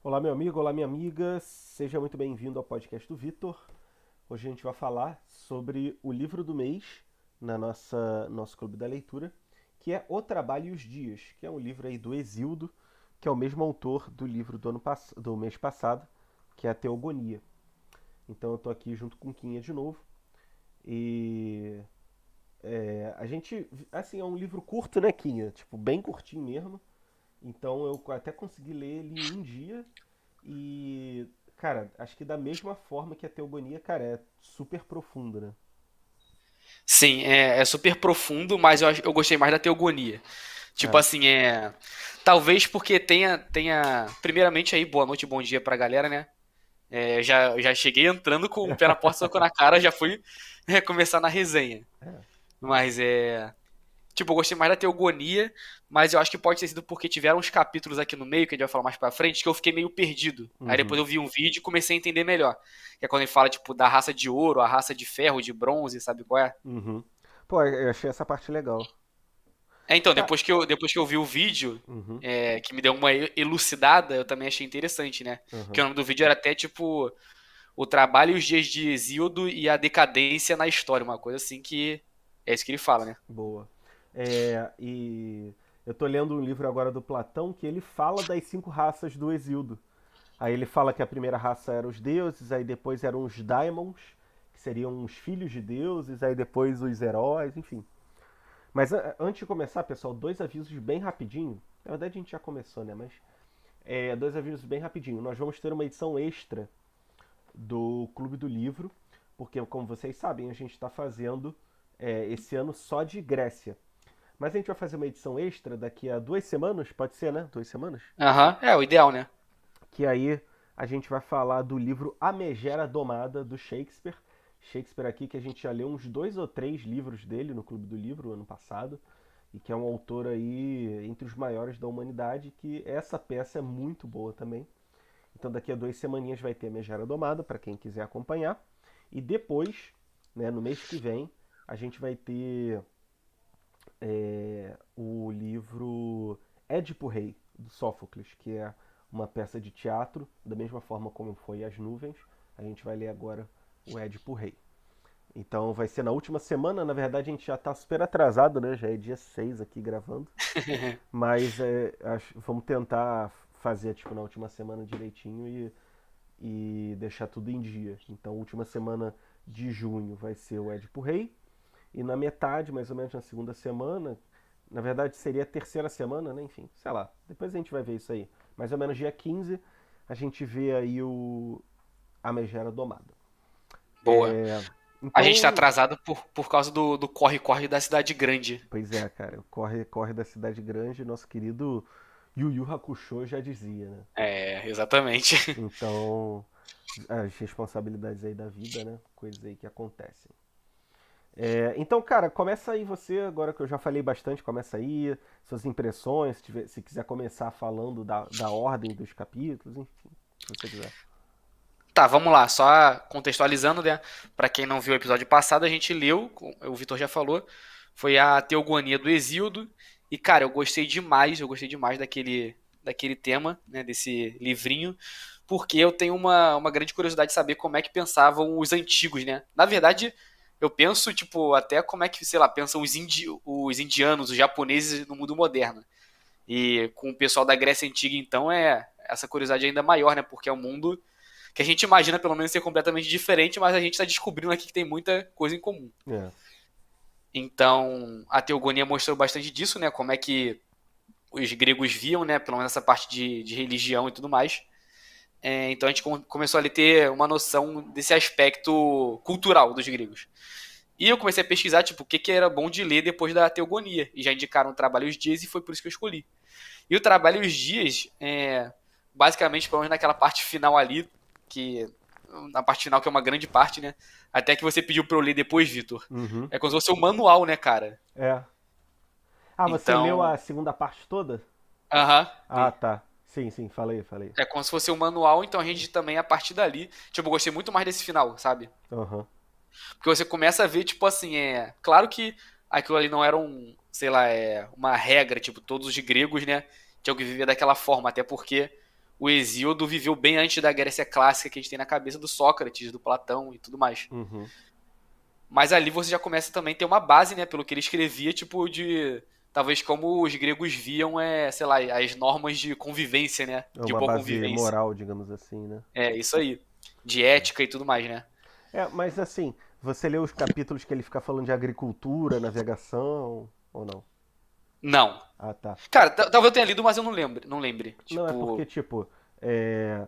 Olá, meu amigo, olá, minha amiga, seja muito bem-vindo ao podcast do Vitor. Hoje a gente vai falar sobre o livro do mês na nosso clube da leitura, que é O Trabalho e os Dias, que é um livro aí do Hesíodo, que é o mesmo autor do livro do mês passado, que é a Teogonia. Então eu tô aqui junto com Quinha de novo e a gente, assim, é um livro curto, né, Quinha? Tipo, bem curtinho mesmo. Então eu até consegui ler ele em um dia. E, cara, acho que da mesma forma que a Teogonia, cara, é super profunda, né? Sim, é super profundo, mas eu gostei mais da teogonia. Tipo É. assim, talvez porque tenha. Primeiramente aí, boa noite, bom dia pra galera, né? Já cheguei entrando com o pé na porta, socou na cara, já fui começar na resenha. É. Mas Tipo, eu gostei mais da teogonia, mas eu acho que pode ter sido porque tiveram uns capítulos aqui no meio, que a gente vai falar mais pra frente, que eu fiquei meio perdido. Aí depois Uhum. eu vi um vídeo e comecei a entender melhor. Que é quando ele fala, tipo, da raça de ouro, a raça de ferro, de bronze, sabe qual é? Uhum. Pô, eu achei essa parte legal. Então, Cara, depois que eu vi o vídeo, uhum. que me deu uma elucidada, eu também achei interessante, né? Porque o Uhum. nome do vídeo era até tipo O Trabalho e os Dias de Hesíodo e a Decadência na História, uma coisa assim que é isso que ele fala, né? Boa. E eu tô lendo um livro agora do Platão que ele fala das cinco raças do Exildo. Aí ele fala que a primeira raça eram os deuses, aí depois eram os daimons, que seriam os filhos de deuses, aí depois os heróis, enfim. Mas antes de começar, pessoal, dois avisos bem rapidinho. Na verdade a gente já começou, né? Mas dois avisos bem rapidinho. Nós vamos ter uma edição extra do Clube do Livro, porque, como vocês sabem, a gente está fazendo esse ano só de Grécia. Mas a gente vai fazer uma edição extra daqui a 2 semanas, pode ser, né? 2 semanas? Aham, é o ideal, né? Que aí a gente vai falar do livro A Megera Domada, do Shakespeare. Shakespeare aqui que a gente já leu uns dois ou três livros dele no Clube do Livro ano passado. E que é um autor aí entre os maiores da humanidade, que essa peça é muito boa também. Então daqui a 2 semaninhas vai ter a Megera Domada, para quem quiser acompanhar. E depois, né, no mês que vem, a gente vai ter o livro Édipo Rei, do Sófocles, que é uma peça de teatro, da mesma forma como foi As Nuvens. A gente vai ler agora o Édipo Rei. Então vai ser na última semana, na verdade a gente já está super atrasado, né? Já é dia 6 aqui gravando. Mas vamos tentar fazer tipo na última semana direitinho e deixar tudo em dia. Então, última semana de junho vai ser o Édipo Rei. E na metade, mais ou menos na segunda semana, na verdade seria a terceira semana, né? Enfim, sei lá. Depois a gente vai ver isso aí. Mais ou menos dia 15, a gente vê aí a Megera Domada. Boa. A gente tá Então, atrasado por causa do corre-corre da cidade grande. pois é, cara. Corre, corre da cidade grande, nosso querido Yu Yu Hakusho já dizia, né? É, exatamente. Então, as responsabilidades aí da vida, né? Coisas aí que acontecem. Então, cara, começa aí você, agora que eu já falei bastante, começa aí, suas impressões, se quiser começar falando da ordem dos capítulos, enfim, se você quiser. Tá, vamos lá, só contextualizando, né? Pra quem não viu o episódio passado, a gente leu, o Vitor já falou, foi a Teogonia do Exíodo. E, cara, eu gostei demais daquele tema, né? Desse livrinho, porque eu tenho uma grande curiosidade de saber como é que pensavam os antigos, né? Na verdade, eu penso, tipo, até como é que, sei lá, pensam os indianos, os japoneses no mundo moderno. E com o pessoal da Grécia Antiga, então, essa curiosidade ainda maior, né? Porque é um mundo que a gente imagina pelo menos ser completamente diferente, mas a gente está descobrindo aqui que tem muita coisa em comum. É. Então, a teogonia mostrou bastante disso, né? Como é que os gregos viam, né? Pelo menos essa parte de religião e tudo mais. Então a gente começou a ter uma noção desse aspecto cultural dos gregos. E eu comecei a pesquisar, tipo, o que era bom de ler depois da teogonia. E já indicaram o Trabalho e os Dias e foi por isso que eu escolhi. E o Trabalho e os Dias, basicamente, pelo menos naquela parte final ali, que na parte final que é uma grande parte, né? Até que você pediu pra eu ler depois, Vitor. Uhum. É como se fosse um manual, né, cara? É. Ah, você leu Então, a segunda parte toda? aham, Ah, li. tá. Sim, sim, falei, falei. É como se fosse um manual, então a gente também, a partir dali, tipo, eu gostei muito mais desse final, sabe? Aham. Porque você começa a ver, tipo assim, claro que aquilo ali não era sei lá, uma regra, tipo, todos os gregos, né, tinham que viver daquela forma, até porque o Hesíodo viveu bem antes da Grécia clássica que a gente tem na cabeça do Sócrates, do Platão e tudo mais. Uhum. Mas ali você já começa também a ter uma base, né, pelo que ele escrevia, tipo, de talvez como os gregos viam, sei lá, as normas de convivência, né, É de uma boa base convivência. moral, digamos assim, né? É, isso aí. De ética e tudo mais, né? Mas assim, você leu os capítulos que ele fica falando de agricultura, navegação, ou não? Não. Ah, tá. Cara, talvez eu tenha lido, mas eu não lembro, não lembre. Não, é porque, Tipo, tipo, é,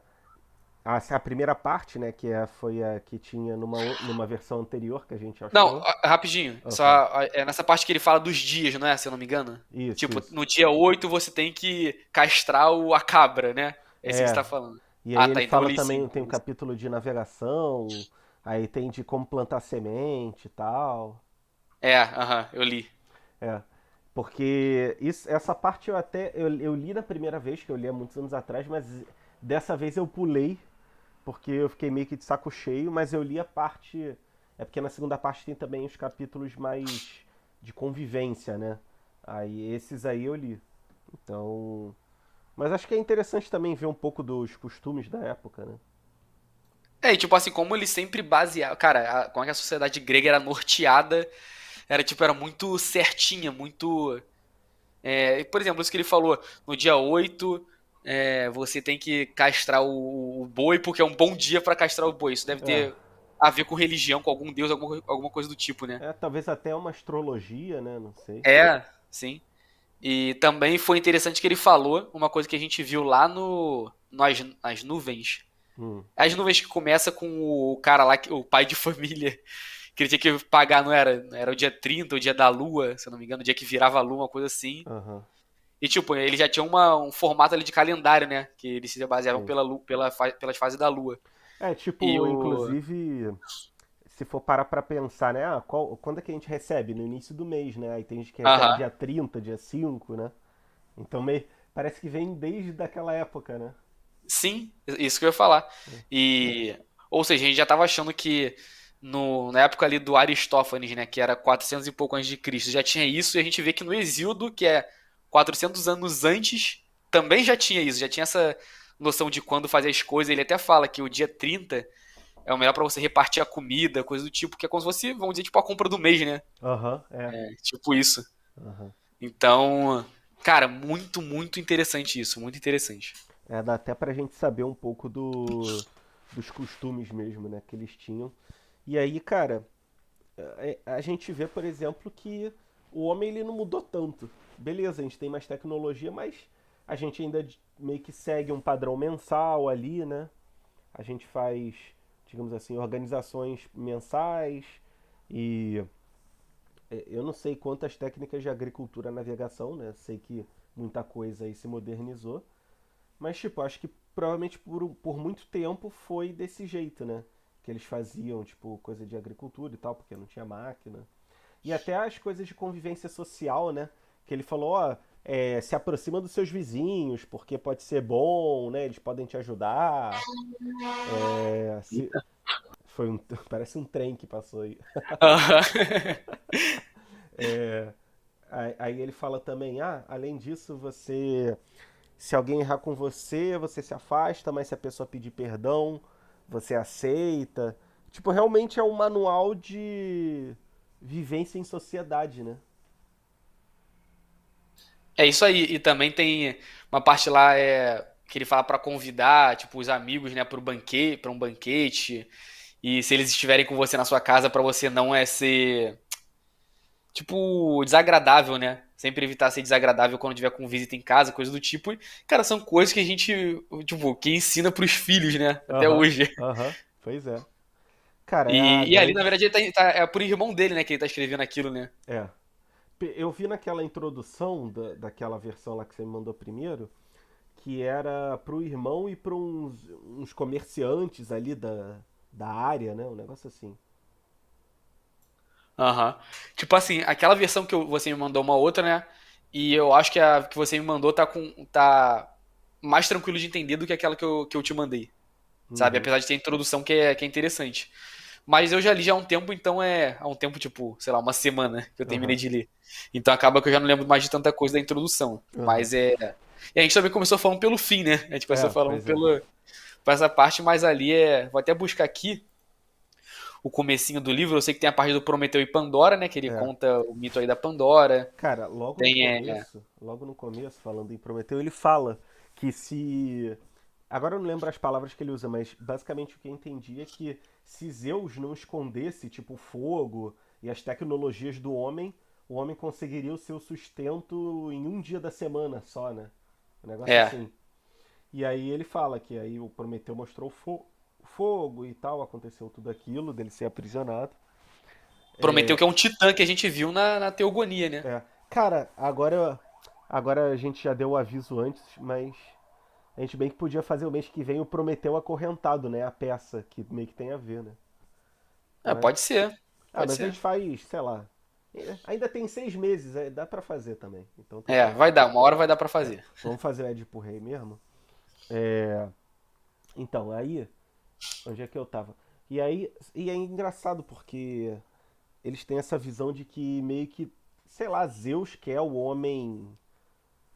a primeira parte, né, foi a que tinha numa versão anterior que a gente não, achou. rapidinho. Ah, Só fala. é nessa parte que ele fala dos dias, não é? Se eu não me engano. Isso, Tipo, isso. no dia 8 você tem que castrar a cabra, né? É isso que você É. tá falando. E aí Ah, ele tá. Então eu fala li também, sim. tem um capítulo de navegação, aí tem de como plantar semente e tal. É, aham, eu li. É. Porque essa parte eu li na primeira vez, que eu li há muitos anos atrás, mas dessa vez eu pulei, porque eu fiquei meio que de saco cheio, mas eu li a parte. É porque na segunda parte tem também os capítulos mais de convivência, né? Aí esses aí eu li. Então. Mas acho que é interessante também ver um pouco dos costumes da época, né? É, e tipo assim, como ele sempre baseava. Cara, como é que a sociedade grega era norteada, era tipo, era muito certinha, muito. Por exemplo, isso que ele falou, no dia 8 você tem que castrar o boi, porque é um bom dia pra castrar o boi. Isso deve É. ter a ver com religião, com algum deus, alguma coisa do tipo, né? Talvez até uma astrologia, né? Não sei. É, sim. E também foi interessante que ele falou uma coisa que a gente viu lá nas nuvens. Hum. As nuvens que começa com o cara lá, o pai de família, que ele tinha que pagar, não era? Era o dia 30, o dia da lua, se eu não me engano, o dia que virava a lua, uma coisa assim. Aham. E tipo, ele já tinha um formato ali de calendário, né? Que eles se baseavam Sim. pelas fases da lua. E Tipo, o. inclusive, se for parar pra pensar, né? Quando é que a gente recebe? No início do mês, né? Aí tem gente que recebe Aham. dia 30, dia 5, né? Então parece que vem desde aquela época, né? Sim, isso que eu ia falar. E. Ou seja, a gente já tava achando que na época ali do Aristófanes, né? Que era 400 e pouco antes de Cristo, já tinha isso. E a gente vê que no Exíodo, que é 400 anos antes, também já tinha isso. Já tinha essa noção de quando fazer as coisas. Ele até fala que o dia 30 é o melhor pra você repartir a comida, coisa do tipo, que é como se fosse, vamos dizer, tipo a compra do mês, né? Aham, Tipo isso. aham. Então, cara, muito, muito interessante isso, muito interessante. Dá até pra gente saber um pouco dos costumes mesmo, né? Que eles tinham. E aí, cara, a gente vê, por exemplo, que o homem ele não mudou tanto. Beleza, a gente tem mais tecnologia, mas a gente ainda meio que segue um padrão mensal ali, né? A gente faz, digamos assim, organizações mensais e eu não sei quantas técnicas de agricultura e navegação, né? Sei que muita coisa aí se modernizou, mas tipo, acho que provavelmente por muito tempo foi desse jeito, né? Que eles faziam, tipo, coisa de agricultura e tal, porque não tinha máquina. E até as coisas de convivência social, né? Que ele falou, ó, se aproxima dos seus vizinhos, porque pode ser bom, né? Eles podem te ajudar. É, se, foi um, parece um trem que passou aí. Aham. É, aí ele fala também, além disso, se alguém errar com você, você se afasta, mas se a pessoa pedir perdão, você aceita. Tipo, realmente é um manual de vivência em sociedade, né? É isso aí. E também tem uma parte lá que ele fala pra convidar, tipo, os amigos, né, para um banquete. E se eles estiverem com você na sua casa, pra você não ser, tipo, desagradável, né? Sempre evitar ser desagradável quando tiver com visita em casa, coisa do tipo. E, cara, são coisas que a gente, tipo, que ensina pros filhos, né? Até Aham, hoje. aham, pois é. Cara, é a E ali, na grande. verdade, é por irmão dele, né, que ele tá escrevendo aquilo, né? É. Eu vi naquela introdução daquela versão lá que você me mandou primeiro, que era pro irmão e pra uns comerciantes ali da área, né? Um negócio assim. Aham. Tipo assim, aquela versão que você me mandou uma outra, né? E eu acho que a que você me mandou tá mais tranquilo de entender do que aquela que eu te mandei. Sabe? Uhum, Apesar de ter a introdução que é interessante. Mas eu já li já há um tempo, então há um tempo, tipo, sei lá, uma semana que eu terminei aham, de ler. Então acaba que eu já não lembro mais de tanta coisa da introdução. aham. Mas é. E a gente também começou falando pelo fim, né? A gente começou É, falando pois é. por essa parte, mas ali é. Vou até buscar aqui o comecinho do livro. Eu sei que tem a parte do Prometeu e Pandora, né? Que ele É. conta o mito aí da Pandora. Cara, Tem. logo no começo, falando em Prometeu, ele fala que se. Agora eu não lembro as palavras que ele usa, mas basicamente o que eu entendi é que se Zeus não escondesse, tipo, o fogo e as tecnologias do homem, o homem conseguiria o seu sustento em um dia da semana só, né? Um negócio É. assim. E aí ele fala que aí o Prometeu mostrou o fogo e tal, aconteceu tudo aquilo, dele ser aprisionado. Prometeu que é um titã que a gente viu na Teogonia, né? É. Cara, agora a gente já deu o aviso antes, mas a gente bem que podia fazer o mês que vem o Prometeu Acorrentado, né? A peça, que meio que tem a ver, né? É, Mas, pode ser. Pode mas a gente ser. faz, sei lá. Ainda tem 6 meses, dá pra fazer também. Então tá É, bom. vai dar. Uma hora vai dar pra É, fazer. vamos fazer o Édipo Rei mesmo? Então, aí, onde é que eu tava? E é engraçado porque eles têm essa visão de que meio que, sei lá, Zeus quer o homem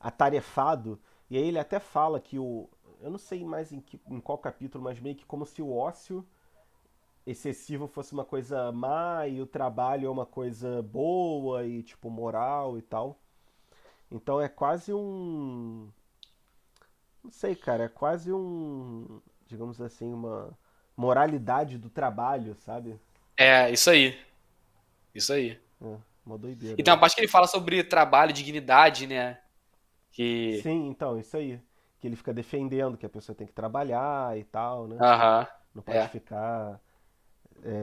atarefado. E aí ele até fala que o. Eu não sei mais em qual capítulo, mas meio que como se o ócio excessivo fosse uma coisa má e o trabalho é uma coisa boa e, tipo, moral e tal. Então é quase um. Não sei, cara, é quase um. Digamos assim, uma moralidade do trabalho, sabe? É, isso aí. Isso aí. É, uma E doideira, tem né? uma parte que ele fala sobre trabalho, dignidade, né? Que. Sim, então, isso aí. Que ele fica defendendo que a pessoa tem que trabalhar e tal, né? Aham. Não pode É. ficar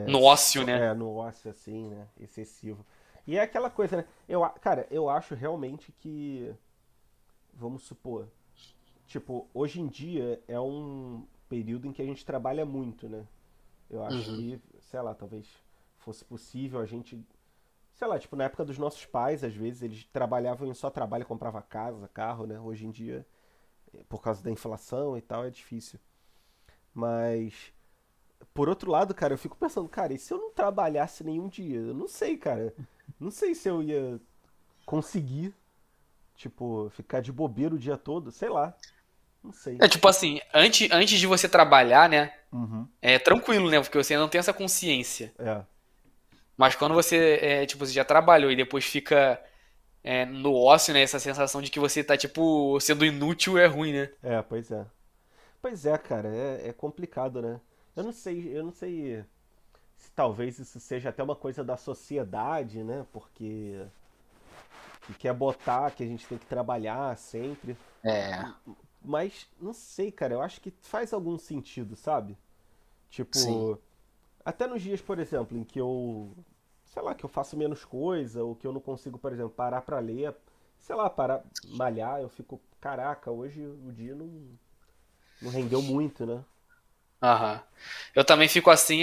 No ócio, né? no ócio assim, né? Excessivo. E é aquela coisa, né? Cara, eu acho realmente que, vamos supor, tipo, hoje em dia é um período em que a gente trabalha muito, né? Eu acho Uhum. que, sei lá, talvez fosse possível a gente, sei lá, tipo, na época dos nossos pais, às vezes eles trabalhavam em só trabalho, comprava casa, carro, né? Hoje em dia, por causa da inflação e tal, é difícil. Mas por outro lado, cara, eu fico pensando, cara, e se eu não trabalhasse nenhum dia? Eu não sei, cara. Não sei se eu ia conseguir, tipo, ficar de bobeira o dia todo, sei lá. Não sei. É tipo assim, antes de você trabalhar, né? Uhum. É tranquilo, né? Porque você não tem essa consciência. É, Mas quando você, tipo, você já trabalhou e depois fica no ócio, né? Essa sensação de que você tá, tipo, sendo inútil é ruim, né? pois é. Pois é, cara, é complicado, né? Eu não sei se talvez isso seja até uma coisa da sociedade, né? Porque que quer botar que a gente tem que trabalhar sempre. É, Mas não sei, cara, eu acho que faz algum sentido, sabe? sim. Tipo, até nos dias, por exemplo, em que eu, sei lá, que eu faço menos coisa, ou que eu não consigo, por exemplo, parar pra ler, sei lá, parar, malhar, eu fico, caraca, hoje o dia não rendeu muito, né? Aham. Eu também fico assim,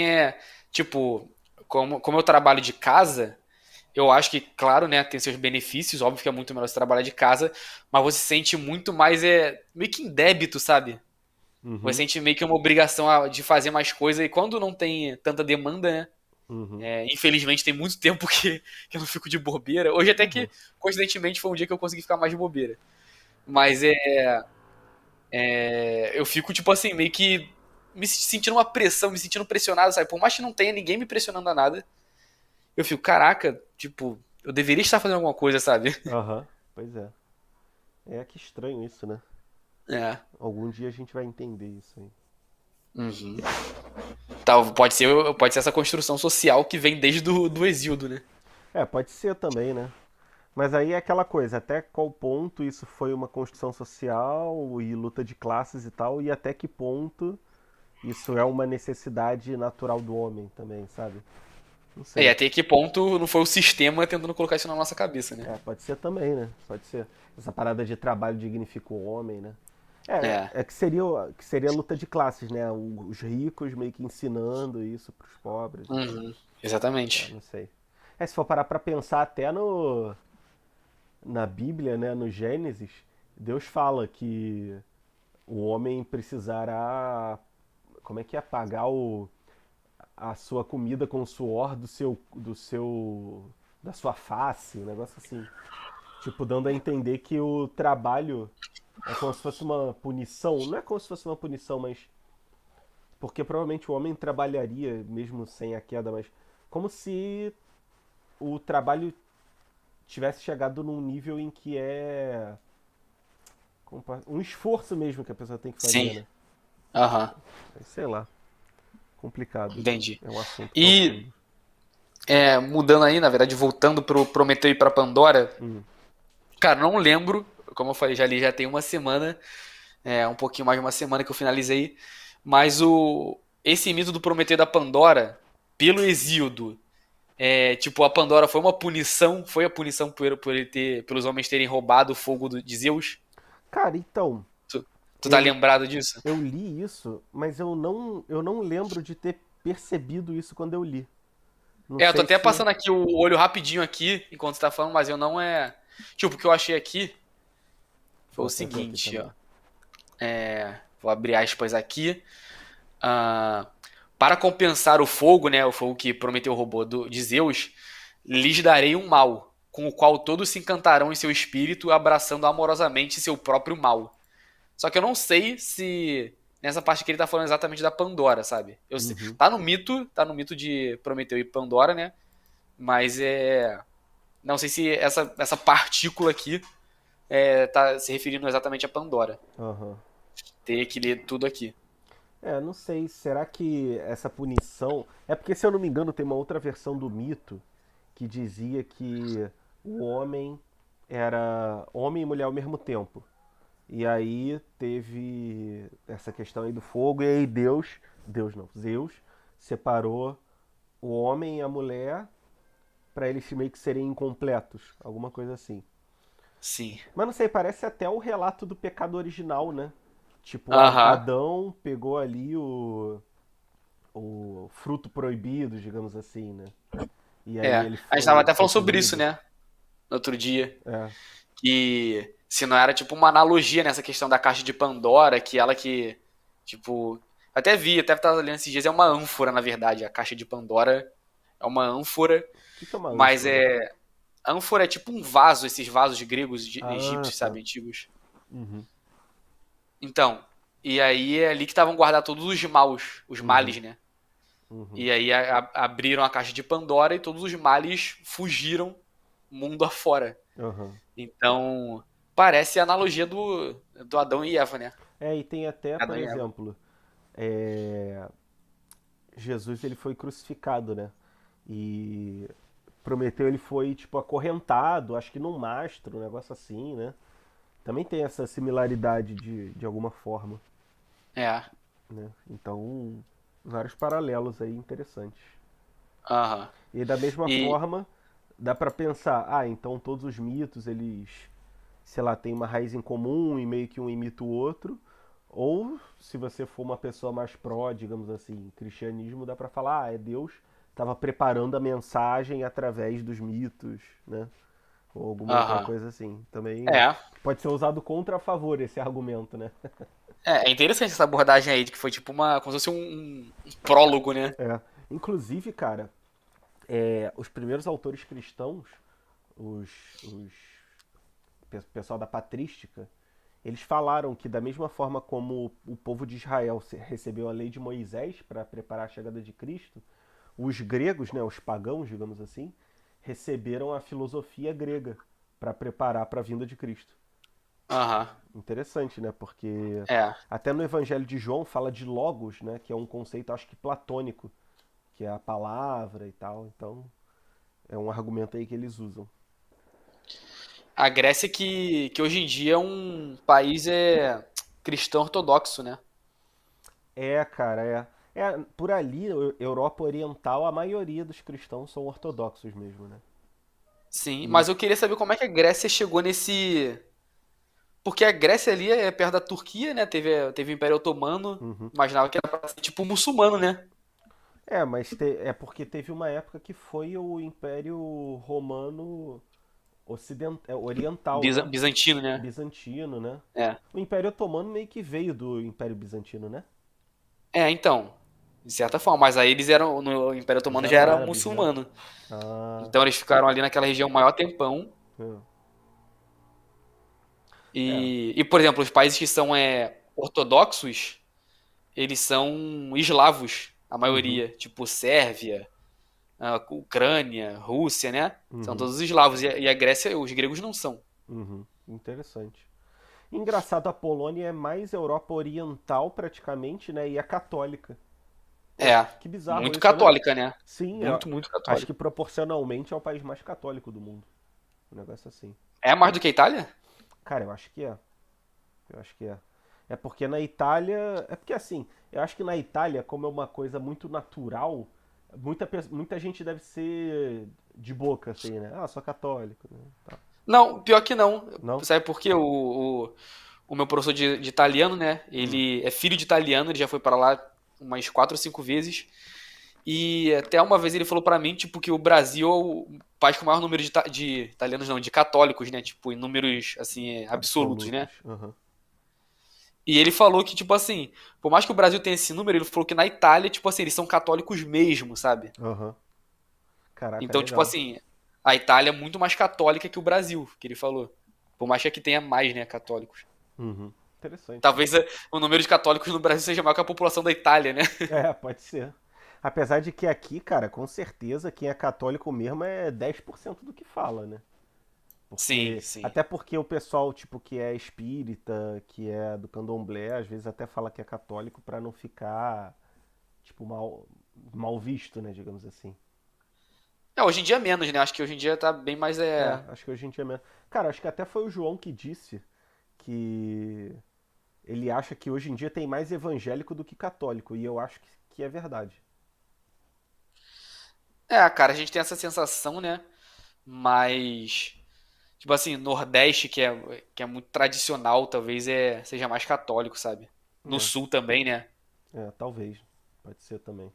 tipo, como eu trabalho de casa, eu acho que, claro, né, tem seus benefícios, óbvio que é muito melhor você trabalhar de casa, mas você se sente muito mais, meio que em débito, sabe? Você Uhum, sente meio que uma obrigação de fazer mais coisa, e quando não tem tanta demanda, né? uhum, Infelizmente tem muito tempo que eu não fico de bobeira. Hoje até uhum, que, coincidentemente, foi um dia que eu consegui ficar mais de bobeira. Mas eu fico, tipo assim, meio que me sentindo uma pressão, me sentindo pressionado, sabe? Por mais que não tenha ninguém me pressionando a nada, eu fico, caraca, tipo, eu deveria estar fazendo alguma coisa, sabe? aham, pois é. É que estranho isso, né? É. Algum dia a gente vai entender isso aí. Uhum. Tal, pode ser essa construção social que vem desde do Exíodo, né? Pode ser também, né? Mas aí é aquela coisa, até qual ponto isso foi uma construção social e luta de classes e tal, e até que ponto isso é uma necessidade natural do homem também, sabe? Não E sei. até que ponto não foi o sistema tentando colocar isso na nossa cabeça, né? Pode ser também, né? Pode ser. Essa parada de trabalho dignifica o homem, né? É. Que seria a luta de classes, né? Os ricos meio que ensinando isso pros pobres e tal. Uhum. Exatamente. Não sei. Se for parar pra pensar até na Bíblia, né? No Gênesis, Deus fala que o homem precisará, como é que é, pagar a sua comida com o suor da sua face, um negócio assim. Tipo, dando a entender que o trabalho É como se fosse uma punição. Não é como se fosse uma punição, mas. Porque provavelmente o homem trabalharia mesmo sem a queda, mas. Como se o trabalho tivesse chegado num nível em que é. Um esforço mesmo que a pessoa tem que fazer, Sim. né? Aham. Sei lá. Complicado. Entendi. É um assunto E profundo. mudando aí, na verdade, voltando pro Prometeu e pra Pandora, Hum. cara, não lembro, como eu falei, já li já tem uma semana, um pouquinho mais de uma semana que eu finalizei, mas esse mito do Prometeu e da Pandora, pelo Hesíodo, tipo, a Pandora foi uma punição, foi a punição pelos homens terem roubado o fogo de Zeus? Cara, então. Tu tá Eu, lembrado disso? eu li isso, mas eu não lembro de ter percebido isso quando eu li. Não Eu tô sei até se. passando aqui o olho rapidinho aqui, enquanto você tá falando, mas eu não é... Tipo, o que eu achei aqui foi Vou o até ver aqui seguinte, também. ó. Vou abrir aspas aqui. Ah, para compensar o fogo, né, o fogo que Prometeu roubou de Zeus, lhes darei um mal, com o qual todos se encantarão em seu espírito, abraçando amorosamente seu próprio mal. Só que eu não sei se nessa parte que ele tá falando exatamente da Pandora, sabe? Uhum. Tá no mito de Prometeu e Pandora, né? Mas não sei se essa partícula aqui tá se referindo exatamente a Pandora. Aham. Teria que ler tudo aqui. Não sei. Será que essa punição. É porque, se eu não me engano, tem uma outra versão do mito que dizia que o homem era homem e mulher ao mesmo tempo. E aí teve essa questão aí do fogo, e aí Deus não, Zeus, separou o homem e a mulher para eles meio que serem incompletos, alguma coisa assim. Sim. Mas não sei, parece até o relato do pecado original, né? Tipo, Aham. Adão pegou ali o fruto proibido, digamos assim, né? E aí ele A gente tava até foi falando sobre isso, punido. né? No outro dia. É. Que se não era tipo uma analogia nessa questão da caixa de Pandora, que ela que. Tipo. Até tava lendo esses dias, é uma ânfora, na verdade. A caixa de Pandora é uma ânfora, O que é uma mas ânfora? ânfora é tipo um vaso, esses vasos gregos, Ah, egípcios, tá. sabe, antigos. Uhum, Então, e aí é ali que estavam guardados todos os maus, os uhum, males, né? uhum. E aí abriram a caixa de Pandora e todos os males fugiram mundo afora. Aham. Então, parece a analogia do Adão e Eva, né? E tem até, por Adão e Eva. exemplo, é, Jesus ele foi crucificado, né? E Prometeu ele foi tipo acorrentado, acho que num mastro, um negócio assim, né? Também tem essa similaridade de alguma forma, É. né? Então, vários paralelos aí interessantes. Aham. E da mesma E forma, dá pra pensar, então todos os mitos, eles, sei lá, têm uma raiz em comum e meio que um imita o outro. Ou, se você for uma pessoa mais pró, digamos assim, cristianismo, dá pra falar, é Deus estava preparando a mensagem através dos mitos, né? Ou alguma outra aham. coisa assim. Também É. pode ser usado contra a favor esse argumento, né? É interessante essa abordagem aí, de que foi tipo como se fosse um prólogo, né? É. Inclusive, cara, os primeiros autores cristãos, os pessoal da patrística, eles falaram que da mesma forma como o povo de Israel recebeu a lei de Moisés para preparar a chegada de Cristo, os gregos, né, os pagãos, digamos assim, receberam a filosofia grega para preparar para a vinda de Cristo. Aham. Interessante, né? Porque É. até no Evangelho de João fala de logos, né, que é um conceito acho que platônico, que é a palavra e tal. Então, é um argumento aí que eles usam. A Grécia que hoje em dia é um país cristão ortodoxo, né? Cara, por ali, Europa Oriental, a maioria dos cristãos são ortodoxos mesmo, né? Sim, E, mas eu queria saber como é que a Grécia chegou nesse. Porque a Grécia ali é perto da Turquia, né? Teve o Império Otomano. uhum. Imaginava que era pra ser tipo muçulmano, né? Mas é porque teve uma época que foi o Império Romano Oriental, né? Bizantino, né? Bizantino, né? É. O Império Otomano meio que veio do Império Bizantino, né? Então. De certa forma, mas aí eles eram. No Império Eles Otomano já eram era árabes, né? muçulmano. Ah, Então eles ficaram ali naquela região o maior tempão. é. É. E, por exemplo, os países que são ortodoxos, eles são eslavos, a Uhum. maioria. Tipo Sérvia, Ucrânia, Rússia, né? São Uhum. todos eslavos. E a Grécia, os gregos não são. Uhum. Interessante. Engraçado, a Polônia é mais Europa Oriental praticamente, né? E é católica. Pô, É, que bizarro muito isso, né? católica, né? Sim, eu Muito, muito acho que católica. proporcionalmente é o país mais católico do mundo. Um negócio assim. É mais do que a Itália? Cara, eu acho que é. Eu acho que é. É porque na Itália. É porque assim, eu acho que na Itália, como é uma coisa muito natural, muita gente deve ser de boca, assim, né? Ah, sou católico, né? Tá. Não, pior que não. Não? Sabe por quê? O meu professor de italiano, né? Hum. Ele é filho de italiano, ele já foi para lá umas 4 ou 5 vezes. E até uma vez ele falou pra mim, tipo, que o Brasil é o país com o maior número de italianos, não, de católicos, né? Tipo, em números, assim, absolutos, Absolutos. né? Aham. E ele falou que, tipo assim, por mais que o Brasil tenha esse número, ele falou que na Itália, tipo assim, eles são católicos mesmo, sabe? Aham. Caraca, Então, tipo legal. assim, a Itália é muito mais católica que o Brasil, que ele falou. Por mais que aqui tenha mais, né, católicos. Uhum. Interessante. Talvez o número de católicos no Brasil seja maior que a população da Itália, né? É, pode ser. Apesar de que aqui, cara, com certeza quem é católico mesmo é 10% do que fala, né? Sim, Porque, sim. até porque o pessoal, tipo, que é espírita, que é do candomblé, às vezes até fala que é católico pra não ficar, tipo, mal visto, né, digamos assim. Hoje em dia menos, né? Acho que hoje em dia tá bem mais É, acho que hoje em dia é mesmo. Cara, acho que até foi o João que disse que ele acha que hoje em dia tem mais evangélico do que católico, e eu acho que é verdade. Cara, a gente tem essa sensação, né? Mas, tipo assim, Nordeste, que é muito tradicional, talvez seja mais católico, sabe? No É, Sul também, né? talvez. Pode ser também.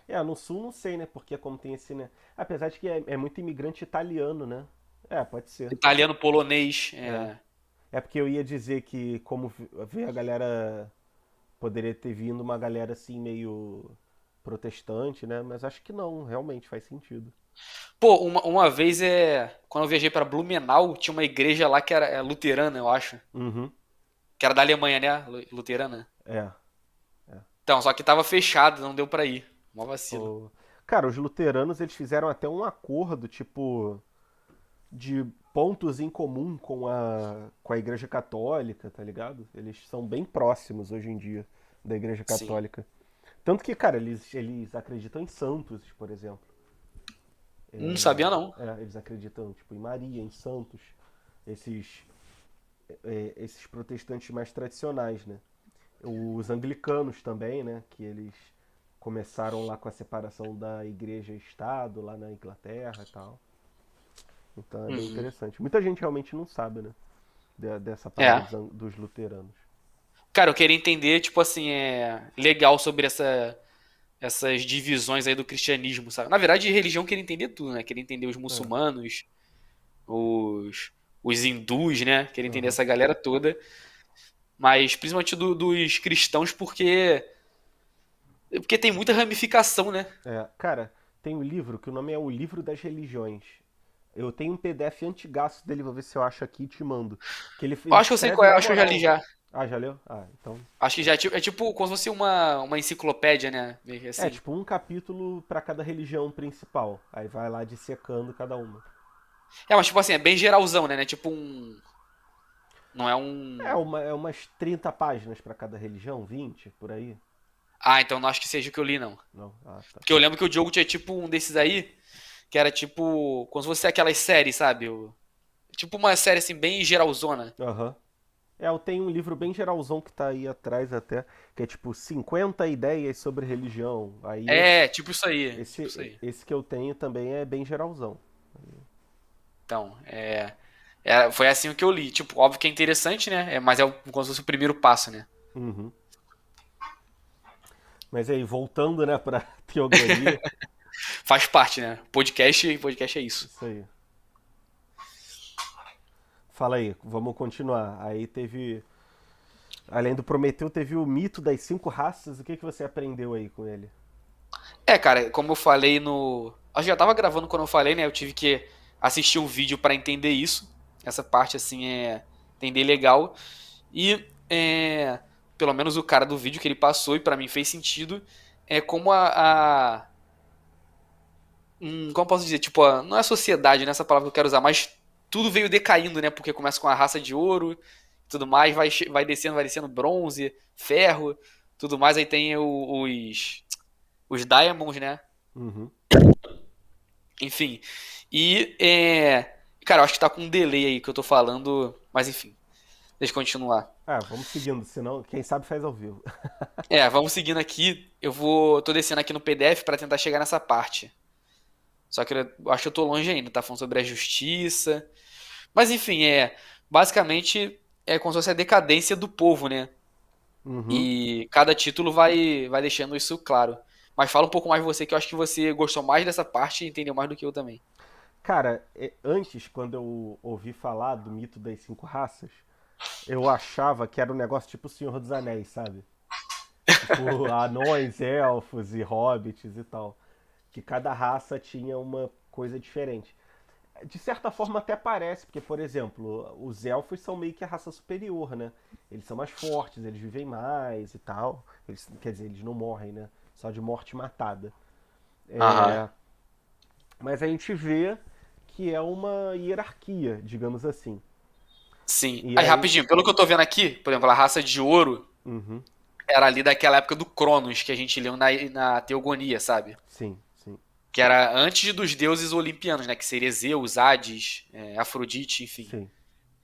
É, no sul não sei, né? Porque como tem esse, né? Apesar de que é muito imigrante italiano, né? É, pode ser. Italiano, polonês. É. É porque eu ia dizer que como ver a galera poderia ter vindo uma galera assim meio protestante, né? Mas acho que não, realmente faz sentido. Pô, uma vez quando eu viajei pra Blumenau, tinha uma igreja lá que era luterana, eu acho. Uhum. Que era da Alemanha, né? Luterana. É. É. Então, só que tava fechado, não deu pra ir. Mó vacilo. O- Cara, os luteranos eles fizeram até um acordo, tipo, de pontos em comum com a Igreja Católica, tá ligado? Eles são bem próximos hoje em dia da Igreja Sim. Católica. Tanto que, cara, eles acreditam em santos, por exemplo. Não sabia, não. Eles acreditam, tipo, em Maria, em santos, esses, esses protestantes mais tradicionais, né? Os anglicanos também, né? Que eles começaram lá com a separação da igreja e Estado, lá na Inglaterra e tal. Então é bem Uhum. interessante. Muita gente realmente não sabe, né? Dessa parada É. dos luteranos. Cara, eu queria entender, tipo assim, legal sobre essas divisões aí do cristianismo, sabe? Na verdade, religião eu queria entender tudo, né? Queria entender os É. muçulmanos, os hindus, né? Queria entender Aham. essa galera toda. Mas principalmente dos cristãos, porque tem muita ramificação, né? Cara, tem um livro que o nome é O Livro das Religiões. Eu tenho um PDF antigaço dele, vou ver se eu acho aqui e te mando. Que Eu ele acho que eu sei descreve qual é, na acho que eu já li moral. já. Ah, já leu? Ah, então. Acho que já é tipo como se fosse uma enciclopédia, né? Meio que É, assim. tipo um capítulo pra cada religião principal. Aí vai lá dissecando cada uma. Mas tipo assim, é bem geralzão, né? Não é tipo um. Não é um. É umas 30 páginas pra cada religião, 20 por aí. Então não acho que seja o que eu li, não. Não? Ah, tá. Porque eu lembro que o Diogo tinha tipo um desses aí, que era tipo. Como se fosse aquelas séries, sabe? Tipo uma série assim, bem geralzona. Aham. Eu tenho um livro bem geralzão que tá aí atrás até, que é tipo 50 ideias sobre religião. Aí Tipo isso aí. Tipo isso esse, aí. esse que eu tenho também é bem geralzão. Então, foi assim o que eu li. Tipo, óbvio que é interessante, né? Mas como se fosse o primeiro passo, né? Uhum. Mas aí, voltando, né, pra teogonia, Faz parte, né? Podcast é isso. isso aí. Fala aí, vamos continuar. Aí teve, além do Prometeu, teve o mito das 5 raças. O que que você aprendeu aí com ele? Cara, como eu falei no. Acho que já tava gravando quando eu falei, né? Eu tive que assistir um vídeo pra entender isso. Essa parte, assim, entender legal. E pelo menos o cara do vídeo que ele passou, e pra mim fez sentido, é como como eu posso dizer, tipo, não é a sociedade, nessa palavra que eu quero usar, mas tudo veio decaindo, né? Porque começa com a raça de ouro e tudo mais, vai descendo bronze, ferro, tudo mais, aí tem os Diamonds, né? Uhum. Enfim. E, cara, eu acho que tá com um delay aí que eu tô falando, mas enfim, deixa eu continuar. Ah, vamos seguindo, senão, quem sabe faz ao vivo. Vamos seguindo aqui. Tô descendo aqui no PDF pra tentar chegar nessa parte. Só que eu acho que eu tô longe ainda, tá falando sobre a justiça. Mas enfim, basicamente é como se fosse a decadência do povo, né? Uhum. E cada título vai deixando isso claro. Mas fala um pouco mais de você, que eu acho que você gostou mais dessa parte e entendeu mais do que eu também. Cara, antes, quando eu ouvi falar do mito das cinco raças, eu achava que era um negócio tipo o Senhor dos Anéis, sabe? Tipo, anões, elfos e hobbits e tal. Que cada raça tinha uma coisa diferente. De certa forma até parece, porque, por exemplo, os elfos são meio que a raça superior, né? Eles são mais fortes, eles vivem mais e tal. Quer dizer, eles não morrem, né? Só de morte matada. Aham. Mas a gente vê que é uma hierarquia, digamos assim. Sim. E Aí, aí. rapidinho, pelo que eu tô vendo aqui, por exemplo, a raça de ouro Uhum, era ali daquela época do Cronos, que a gente leu na Teogonia, sabe? sim, sim, Que era antes dos deuses olimpianos, né? Que seria Zeus, Hades, Afrodite, enfim. sim.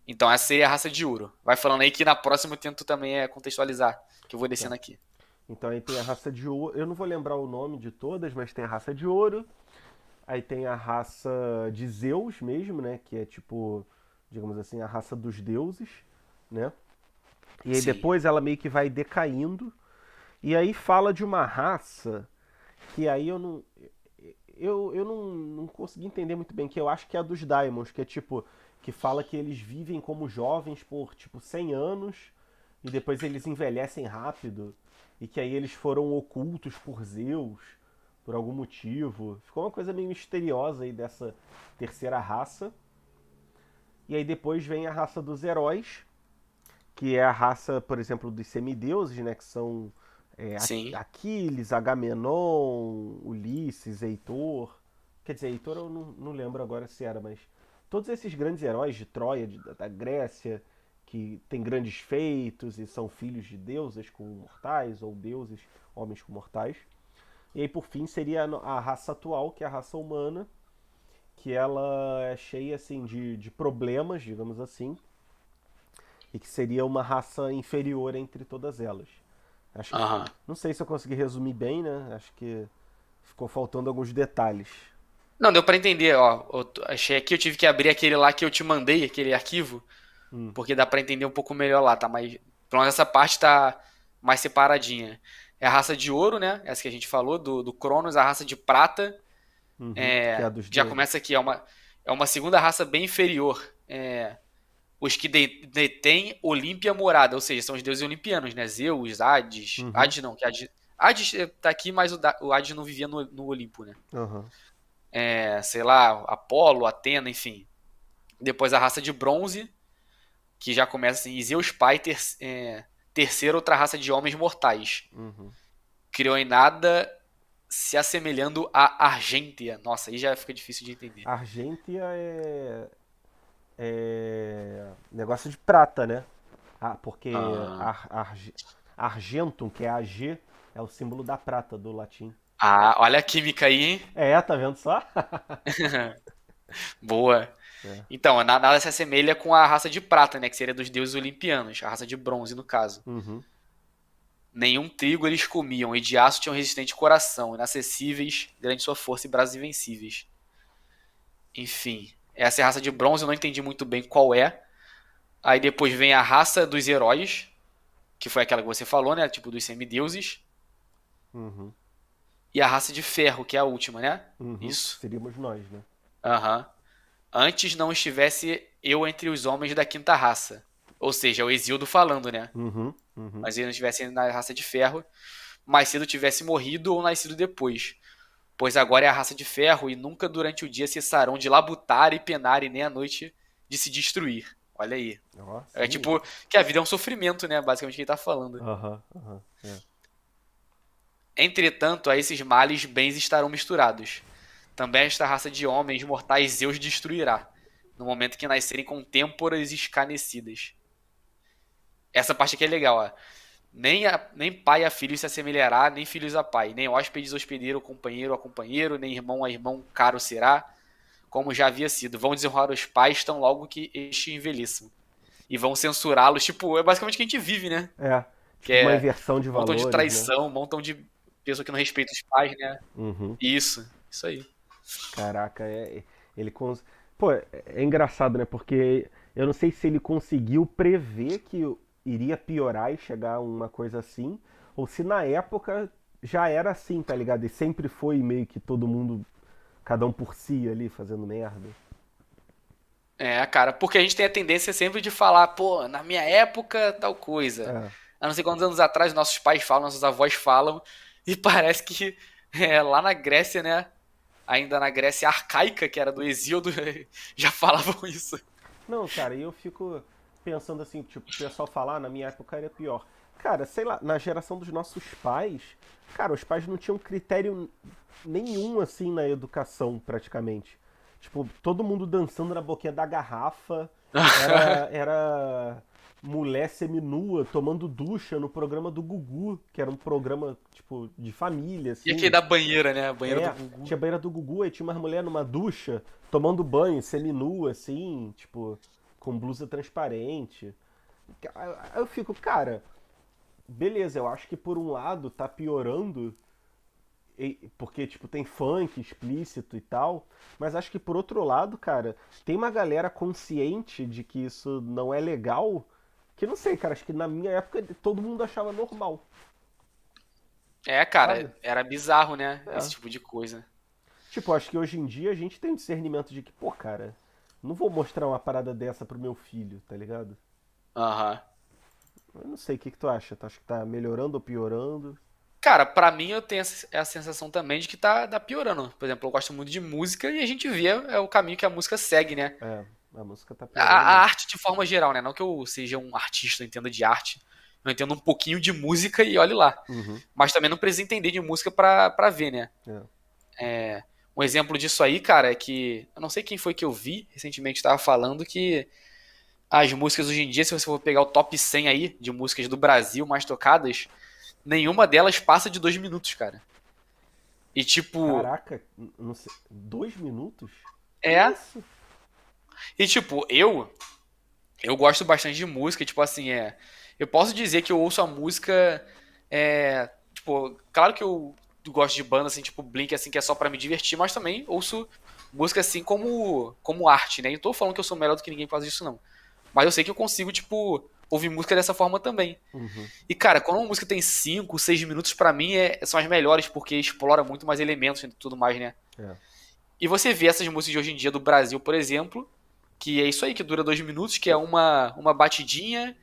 Então essa seria a raça de ouro. Vai falando aí que na próxima eu tento também contextualizar, que eu vou Tá. descendo aqui. Então aí tem a raça de ouro. Eu não vou lembrar o nome de todas, mas tem a raça de ouro. Aí tem a raça de Zeus mesmo, né? Que é tipo, digamos assim, a raça dos deuses, né? E aí Sim. depois ela meio que vai decaindo. E aí fala de uma raça que aí eu não. Eu não consegui entender muito bem, que eu acho que é a dos Daimons, que é tipo, que fala que eles vivem como jovens por tipo 100 anos e depois eles envelhecem rápido e que aí eles foram ocultos por Zeus por algum motivo. Ficou uma coisa meio misteriosa aí dessa terceira raça. E aí depois vem a raça dos heróis, que é a raça, por exemplo, dos semideuses, né, que são Sim. Aquiles, Agamenon, Ulisses, Heitor. Quer dizer, Heitor eu não lembro agora se era, mas todos esses grandes heróis de Troia, da Grécia, que têm grandes feitos e são filhos de deusas com mortais, ou deuses, homens com mortais. E aí, por fim, seria a raça atual, que é a raça humana, que ela é cheia assim de problemas, digamos assim, e que seria uma raça inferior entre todas elas. Acho que Aham. não sei se eu consegui resumir bem, né? Acho que ficou faltando alguns detalhes. Não, deu pra entender, ó. Achei aqui, eu tive que abrir aquele lá que eu te mandei, aquele arquivo, Hum, porque dá pra entender um pouco melhor lá, tá? Mas pelo menos essa parte tá mais separadinha. É a raça de ouro, né? Essa que a gente falou, do Cronos, a raça de prata. que é a dos Já deuses. começa aqui, é uma segunda raça bem inferior. Os que detêm Olímpia morada, ou seja, são os deuses olimpianos, né? Zeus, Hades. Uhum, Hades não, que Hades tá aqui, mas o Hades não vivia no Olimpo, né? uhum, Sei lá, Apolo, Atena, enfim. Depois a raça de bronze, que já começa assim, e Zeus pai, terceira outra raça de homens mortais. uhum. Criou em nada se assemelhando a Argêntea. Nossa, aí já fica difícil de entender. Argêntea é negócio de prata, né? Ah, porque Ah, argentum, que é AG, é o símbolo da prata do latim. olha a química aí, hein? Tá vendo só? Boa. É. Então, nada se assemelha com a raça de prata, né? Que seria dos deuses olimpianos, a raça de bronze, no caso. Uhum, Nenhum trigo eles comiam, e de aço tinham resistente coração, inacessíveis, grande sua força e braços invencíveis. Enfim, essa é a raça de bronze, eu não entendi muito bem qual é. Aí depois vem a raça dos heróis, que foi aquela que você falou, né? Tipo dos semideuses. uhum, E a raça de ferro, que é a última, né? uhum. Que Isso. seríamos nós, né? Aham. Antes não estivesse eu entre os homens da quinta raça. Ou seja, é o Exildo falando, né? Uhum, uhum. Mas ele não estivesse na raça de ferro, mais cedo tivesse morrido ou nascido depois. Pois agora é a raça de ferro e nunca durante o dia cessarão de labutar e penar e nem à noite de se destruir. Olha aí. Ó, É sim. tipo, que a vida é um sofrimento, né? Basicamente, que ele tá falando. Aham, aham. É. Entretanto, a esses males bens estarão misturados. Também esta raça de homens mortais Zeus destruirá, no momento que nascerem com têmporas escarnecidas. Essa parte aqui é legal, ó. Nem pai a filho se assemelhará, nem filhos a pai, nem hóspedes hospedeiro, companheiro a companheiro, nem irmão a irmão caro será, como já havia sido. Vão desonrar os pais tão logo que este envelheçam. E vão censurá-los. Tipo, é basicamente o que a gente vive, né? É, Que tipo uma é inversão de um montão de valores, né? traição, um montão de pessoa que não respeita os pais, né? Uhum. Isso aí. Caraca, ele cons... Pô, é engraçado, né? Porque eu não sei se ele conseguiu prever que iria piorar e chegar a uma coisa assim, ou se na época já era assim, tá ligado? E sempre foi meio que todo mundo, cada um por si ali, fazendo merda. É, cara, porque a gente tem a tendência sempre de falar, pô, na minha época, tal coisa. É, Há não sei quantos anos atrás, nossos pais falam, nossos avós falam, e parece que lá na Grécia, né? Ainda na Grécia arcaica, que era do Hesíodo, já falavam isso. não, cara, e eu fico pensando assim, tipo, o pessoal falar, na minha época era pior. Cara, sei lá, na geração dos nossos pais, cara, os pais não tinham critério nenhum assim na educação, praticamente. Tipo, todo mundo dançando na boquinha da garrafa, era mulher seminua tomando ducha no programa do Gugu, que era um programa, tipo, de família, E aquele assim. da banheira, né? A banheira do É, Gugu. tinha a banheira do Gugu, aí tinha umas mulheres numa ducha, tomando banho, seminua, assim, tipo, com blusa transparente. Aí eu fico, cara, beleza, eu acho que por um lado tá piorando, porque, tipo, tem funk explícito e tal, mas acho que por outro lado, cara, tem uma galera consciente de que isso não é legal, que não sei, cara, acho que na minha época todo mundo achava normal, É, sabe? cara, era bizarro, né? Esse É. tipo de coisa. Tipo, acho que hoje em dia a gente tem discernimento de que, pô, cara, não vou mostrar uma parada dessa pro meu filho, tá ligado? Aham. Eu não sei, o que que tu acha? Tu acha que tá melhorando ou piorando? Cara, pra mim eu tenho a sensação também de que tá piorando. Por exemplo, eu gosto muito de música e a gente vê o caminho que a música segue, né? É, a música tá A, piorando a muito. arte de forma geral, né? Não que eu seja um artista, eu entenda de arte. Eu entendo um pouquinho de música e olhe lá. Uhum, Mas também não precisa entender de música pra ver, né? é. Um exemplo disso aí, cara, é que. Eu não sei quem foi que eu vi recentemente, estava falando que as músicas hoje em dia, se você for pegar o top 100 aí de músicas do Brasil mais tocadas, nenhuma delas passa de 2 minutos, cara. E tipo, Caraca, não sei, 2 minutos? Que é. isso? E tipo, eu gosto bastante de música, tipo assim, eu posso dizer que eu ouço a música tipo, claro que eu gosto de banda assim, tipo Blink assim, que é só pra me divertir, mas também ouço música assim como arte, né? E não tô falando que eu sou melhor do que ninguém que faz isso não. Mas eu sei que eu consigo, tipo, ouvir música dessa forma também. Uhum, E cara, quando uma música tem 5, 6 minutos pra mim são as melhores porque explora muito mais elementos e tudo mais, né? é. E você vê essas músicas de hoje em dia do Brasil, por exemplo, que é isso aí, que dura 2 minutos, que é uma batidinha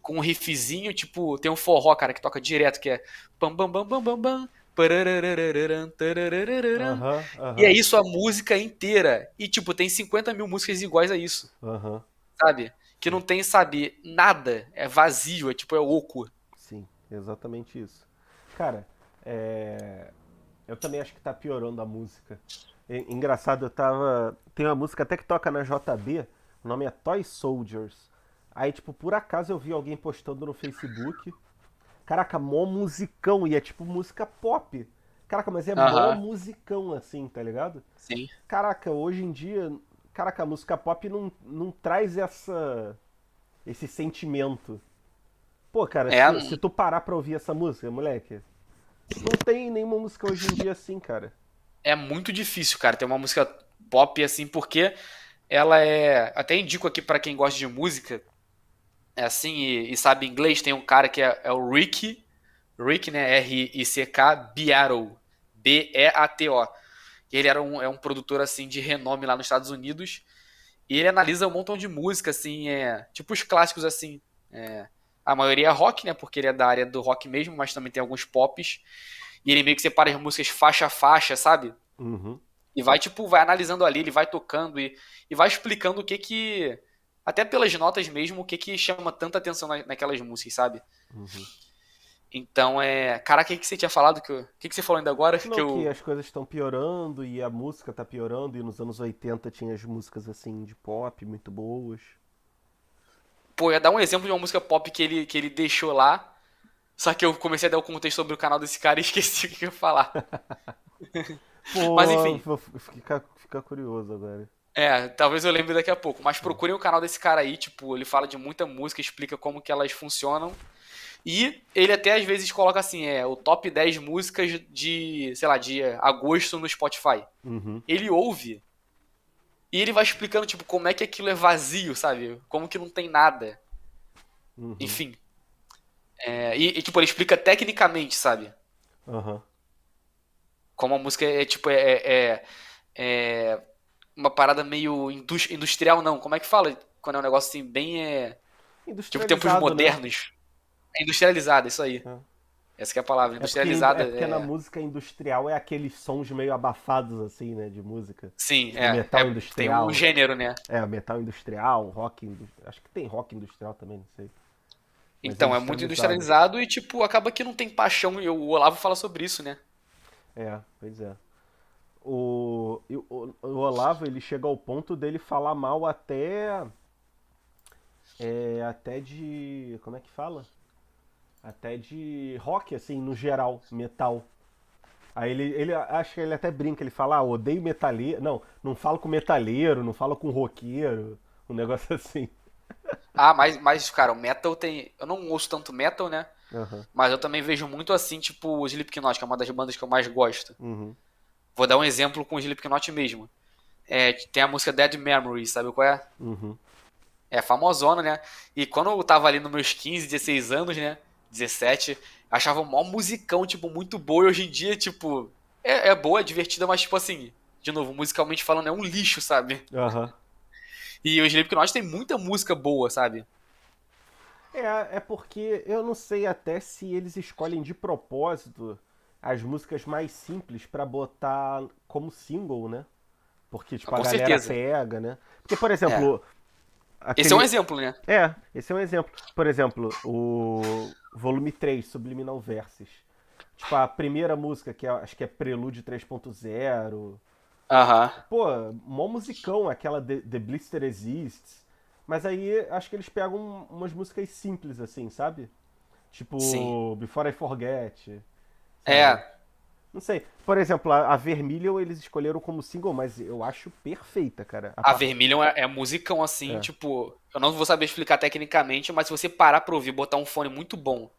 com um riffzinho, tipo, tem um forró, cara, que toca direto, que é bam bam bam bam bam bam, parararararam, tararararam. Aham, E é aham, isso a música inteira. E, tipo, tem 50 mil músicas iguais a isso, aham, sabe? Que não tem, sabe, nada. É vazio, é tipo, é oco. sim, exatamente isso. Cara, eu também acho que tá piorando a música. Engraçado, eu tava. Tem uma música até que toca na JB, o nome é Toy Soldiers. Aí, tipo, por acaso eu vi alguém postando no Facebook. Caraca, mó musicão, e é tipo música pop. Caraca, mas é mó Aham, musicão assim, tá ligado? sim. Caraca, hoje em dia, caraca, a música pop não traz esse sentimento. Pô, cara, É, se tu parar pra ouvir essa música, moleque, não tem nenhuma música hoje em dia assim, cara. é muito difícil, cara, ter uma música pop assim, porque ela é. Até indico aqui pra quem gosta de música, é assim, e sabe inglês, tem um cara que é o Rick, né? R-I-C-K, Beato. B-E-A-T-O. Ele é um produtor, assim, de renome lá nos Estados Unidos. E ele analisa um montão de música, assim, tipo os clássicos, assim. A maioria é rock, né? Porque ele é da área do rock mesmo, mas também tem alguns pops. E ele meio que separa as músicas faixa a faixa, sabe? Uhum. E vai, tipo, vai analisando ali, ele vai tocando e vai explicando o que que até pelas notas mesmo, o que que chama tanta atenção naquelas músicas, sabe? Uhum. Então Cara, o que que você tinha falado? O que que você falou ainda agora? Que Não, que eu. as coisas estão piorando e a música tá piorando, e nos anos 80 tinha as músicas assim de pop muito boas. Pô, ia dar um exemplo de uma música pop que ele deixou lá. Só que eu comecei a dar o contexto sobre o canal desse cara e esqueci o que eu ia falar. Mas Pô, enfim, fica curioso agora. talvez eu lembre daqui a pouco. Mas procurem o canal desse cara aí, tipo, ele fala de muita música, explica como que elas funcionam. E ele até às vezes coloca assim, o top 10 músicas de, sei lá, de agosto no Spotify. Uhum, Ele ouve e ele vai explicando, tipo, como é que aquilo é vazio, sabe? Como que não tem nada. uhum, Enfim. Tipo, ele explica tecnicamente, sabe? aham. Como a música é uma parada meio industrial, não. Como é que fala? Quando é um negócio assim, bem. Tipo, tempos Industrializado, né? modernos. É industrializada, isso aí. É. Essa que é a palavra. É Industrializada porque na música industrial é aqueles sons meio abafados, assim, né? De música. Sim, Tipo metal tem o industrial. gênero, né? É, metal industrial, acho que tem rock industrial também, não sei. Mas é Então, é muito industrializado. industrializado e, tipo, acaba que não tem paixão. E o Olavo fala sobre isso, né? É, pois é. O Olavo, ele chega ao ponto dele falar mal até de, como é que fala? Até de rock, assim, no geral, metal. Aí ele acho que ele até brinca, ele fala, odeio metaleiro. Não, não falo com metaleiro, não falo com roqueiro. Um negócio assim. Cara, o metal tem. Eu não ouço tanto metal, né? Aham. Mas eu também vejo muito assim, tipo, o Slipknot, que é uma das bandas que eu mais gosto. Uhum. Vou dar um exemplo com o Slipknot mesmo. Tem a música Dead Memories, sabe qual é? Uhum. É famosona, né? E quando eu tava ali nos meus 15, 16 anos, né? 17, achava mó musicão, tipo, muito boa. E hoje em dia, tipo, é boa, é divertida, mas, tipo assim, de novo, musicalmente falando, é um lixo, sabe? Aham. E o Slipknot tem muita música boa, sabe? É porque eu não sei até se eles escolhem de propósito as músicas mais simples pra botar como single, né? Porque, Ah, tipo, a com galera certeza. pega, né? Porque, por É. exemplo, Esse é um aquele. exemplo, né? Esse é um exemplo. Por exemplo, o volume 3 Subliminal Verses. Tipo, a primeira música, acho que é Prelude 3.0. Aham. Pô, mó musicão, aquela The Blister Exists. Mas aí acho que eles pegam umas músicas simples, assim, sabe? Sim. Tipo, Before I Forget, sabe? É. Não sei. Por exemplo, a Vermilion eles escolheram como single, mas eu acho perfeita, cara. A Vermilion é musicão assim, É, tipo, eu não vou saber explicar tecnicamente, mas se você parar pra ouvir, botar um fone muito bom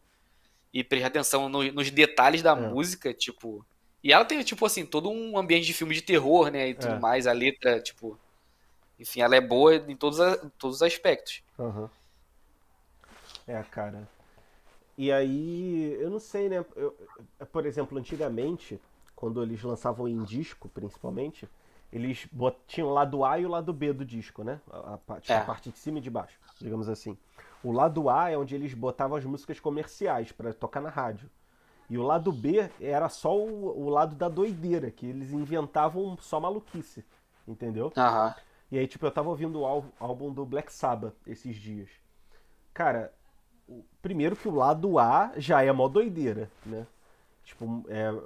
e prestar atenção nos detalhes da é, música, tipo. E ela tem, tipo assim, todo um ambiente de filme de terror, né? E tudo é. mais. A letra, tipo. Enfim, ela é boa em todos os aspectos. Aham. É, cara. E aí, eu não sei, né? Por exemplo, antigamente, quando eles lançavam em disco, principalmente, eles tinham o lado A e o lado B do disco, né? Tipo, a É. parte de cima e de baixo, digamos assim. O lado A é onde eles botavam as músicas comerciais pra tocar na rádio. E o lado B era só o lado da doideira, que eles inventavam só maluquice, entendeu? Aham. E aí, tipo, eu tava ouvindo o álbum do Black Sabbath esses dias. Cara, primeiro que o lado A já é mó doideira, né? Tipo,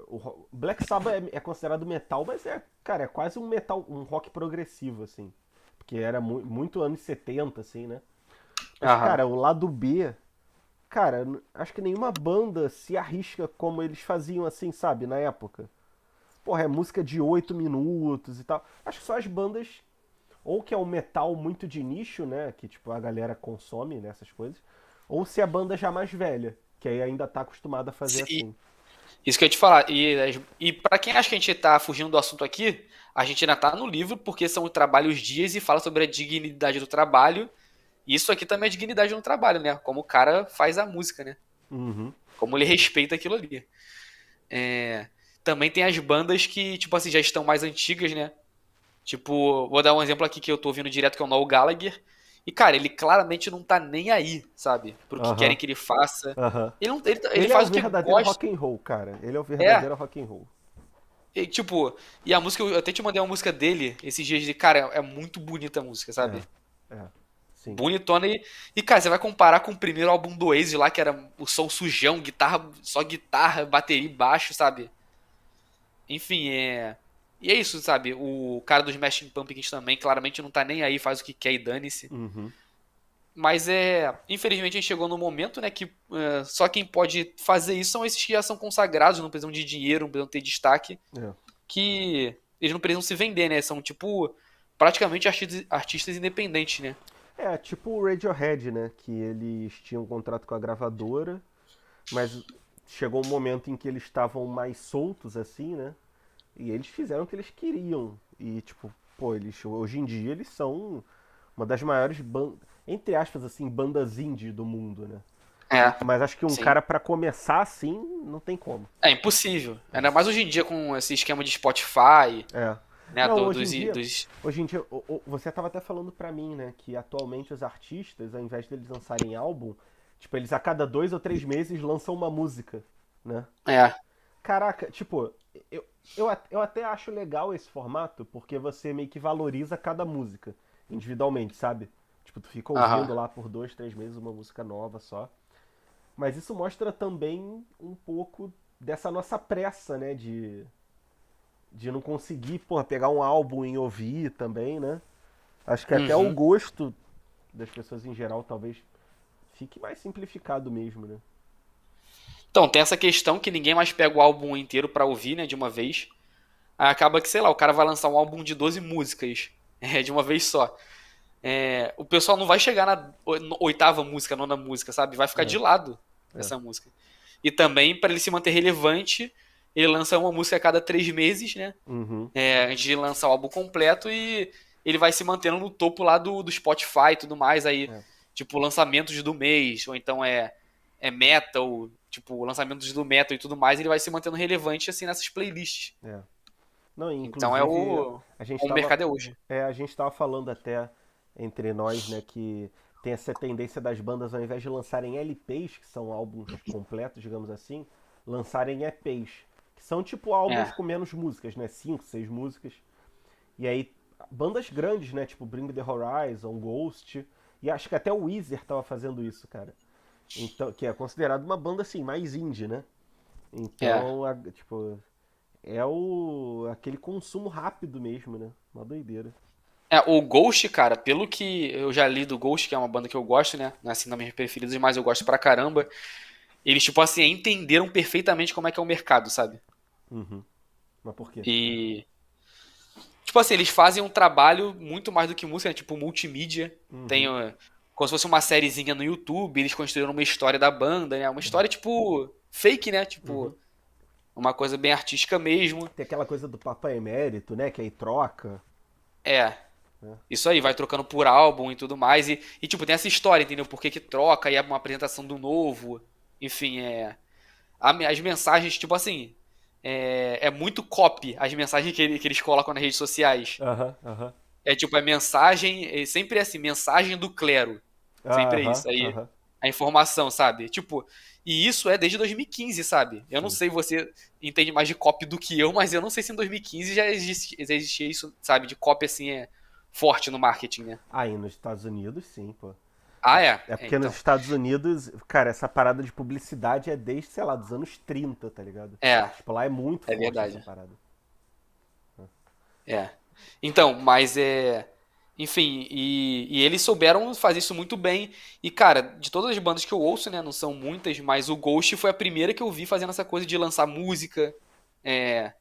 o Black Sabbath é considerado metal, mas cara, é quase um metal, um rock progressivo, assim. Porque era muito anos 70, assim, né? Mas, Aham. cara, o lado B, cara, acho que nenhuma banda se arrisca como eles faziam, assim, sabe, na época. Porra, é música de 8 minutos e tal. Acho que só as bandas, ou que é um metal muito de nicho, né? Que, tipo, a galera consome nessas coisas. Ou se a banda já mais velha, que aí ainda tá acostumada a fazer E assim. isso que eu ia te falar. E para quem acha que a gente tá fugindo do assunto aqui, a gente ainda tá no livro, porque são trabalhos dias e fala sobre a dignidade do trabalho. E isso aqui também é dignidade no trabalho, né? Como o cara faz a música, né? Uhum. Como ele respeita aquilo ali. É, Também tem as bandas que, tipo assim, já estão mais antigas, né? Tipo, vou dar um exemplo aqui que eu tô ouvindo direto, que é o Noel Gallagher. E, cara, ele claramente não tá nem aí, sabe? Pro que querem Aham. que ele faça. Aham. Ele Ele é o faz o que verdadeiro gosta. rock and roll, cara. Ele é o É. verdadeiro rock and roll. Tipo, e a música, eu até te mandei uma música dele esses dias de, cara, é muito bonita a música, É. sabe? É. sim. bonitona. Cara, você vai comparar com o primeiro álbum do Oasis lá, que era o som sujão, guitarra, só guitarra, bateria e baixo, sabe? Enfim, é. E é isso, sabe? O cara dos Smashing Pumpkins também, claramente não tá nem aí, faz o que quer e dane-se. Uhum. Mas é. Infelizmente a gente chegou no momento, né, que só quem pode fazer isso são esses que já são consagrados, não precisam de dinheiro, não precisam ter destaque, É. que eles não precisam se vender, né? São tipo praticamente artistas independentes, né? É, tipo o Radiohead, né? Que eles tinham um contrato com a gravadora, mas chegou um momento em que eles estavam mais soltos, assim, né? E eles fizeram o que eles queriam. E, tipo, pô, eles hoje em dia eles são uma das maiores bandas, entre aspas, assim, bandas indie do mundo, né? É, Mas acho que um sim. cara pra começar assim, não tem como. É impossível. Ainda mais hoje em dia com esse esquema de Spotify, É. né? Não, Dos... hoje em dia, você tava até falando pra mim, né, que atualmente os artistas, ao invés deles lançarem álbum, tipo, eles a cada 2 ou 3 meses lançam uma música, né? É. Caraca, tipo, eu até acho legal esse formato, porque você meio que valoriza cada música individualmente, sabe? Tipo, tu fica Aham. ouvindo lá por 2, 3 meses uma música nova só. Mas isso mostra também um pouco dessa nossa pressa, né? De não conseguir, porra, pegar um álbum e ouvir também, né? Acho que até o Uhum. gosto das pessoas em geral talvez fique mais simplificado mesmo, né? Então, tem essa questão que ninguém mais pega o álbum inteiro pra ouvir, né, de uma vez. Aí acaba que, sei lá, o cara vai lançar um álbum de 12 músicas, de uma vez só. O pessoal não vai chegar na oitava música, nona música, sabe? Vai ficar É, de lado é. essa música. E também, para ele se manter relevante, ele lança uma música a cada 3 meses, né? Uhum. Antes de lançar o álbum completo e ele vai se mantendo no topo lá do Spotify e tudo mais. Aí, É, tipo, lançamentos do mês, ou então é metal, tipo, lançamentos do metal e tudo mais, ele vai se mantendo relevante assim nessas playlists. é. Não, e Então é inclusive o, a gente o estava mercado é hoje. a gente tava falando até entre nós, né, que tem essa tendência das bandas ao invés de lançarem LPs, que são álbuns completos, digamos assim, lançarem EPs, que são tipo álbuns É, com menos músicas, né, 5, 6 músicas. E aí bandas grandes, né, tipo Bring the Horizon, Ghost, e acho que até o Weezer tava fazendo isso, cara. Então, que é considerado uma banda assim mais indie, né? é. Então, tipo, é aquele consumo rápido mesmo, né? Uma doideira. O Ghost, cara, pelo que eu já li do Ghost, que é uma banda que eu gosto, né? Não é assim das minhas preferidas, mas eu gosto pra caramba. Eles, tipo assim, entenderam perfeitamente como é que é o mercado, sabe? Uhum. Mas por quê? E, tipo assim, eles fazem um trabalho muito mais do que música, né? Tipo multimídia. Tem Uhum. como se fosse uma sériezinha no YouTube, eles construíram uma história da banda, né? Uma história, tipo, fake, né? Uhum. Tipo, uma coisa bem artística mesmo. Tem aquela coisa do Papa Emérito, né? Que aí troca. É, Né? isso aí, vai trocando por álbum e tudo mais. Tipo, tem essa história, entendeu? Por que que troca e é uma apresentação do novo. Enfim, as mensagens, tipo assim, é muito copy as mensagens que eles colocam nas redes sociais. Aham, aham. É tipo, mensagem, sempre é assim, mensagem do clero. Sempre é Aham, isso. Aí, aham. a informação, sabe? Tipo, e isso é desde 2015, sabe? Eu não Sim. sei, você entende mais de copy do que eu, mas eu não sei se em 2015 já existia isso, sabe? De copy assim, forte no marketing, né? Aí nos Estados Unidos, sim, pô. Ah, É porque nos então. Estados Unidos, cara, essa parada de publicidade é desde, sei lá, dos anos 30, tá ligado? É, Tipo, lá é muito é forte essa verdade. parada. É. Então, mas é. Enfim, e eles souberam fazer isso muito bem. E, cara, de todas as bandas que eu ouço, né? Não são muitas, mas o Ghost foi a primeira que eu vi fazendo essa coisa de lançar música é,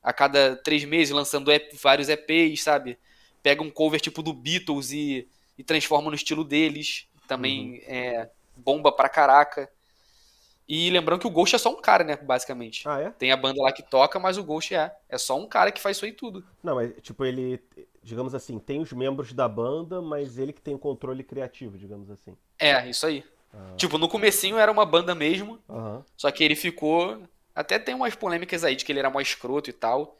a cada 3 meses, lançando vários EPs, sabe? Pega um cover tipo do Beatles e transforma no estilo deles. Uhum. Também bomba pra caraca. E lembrando que o Ghost é só um cara, né? Basicamente. Ah, é? Tem a banda lá que toca, mas o Ghost é só um cara que faz isso aí tudo. Não, mas tipo, ele, digamos assim, tem os membros da banda, mas ele que tem o controle criativo, digamos assim. Isso aí. Ah, Tipo, no comecinho era uma banda mesmo, aham. só que ele ficou. Até tem umas polêmicas aí de que ele era mó escroto e tal.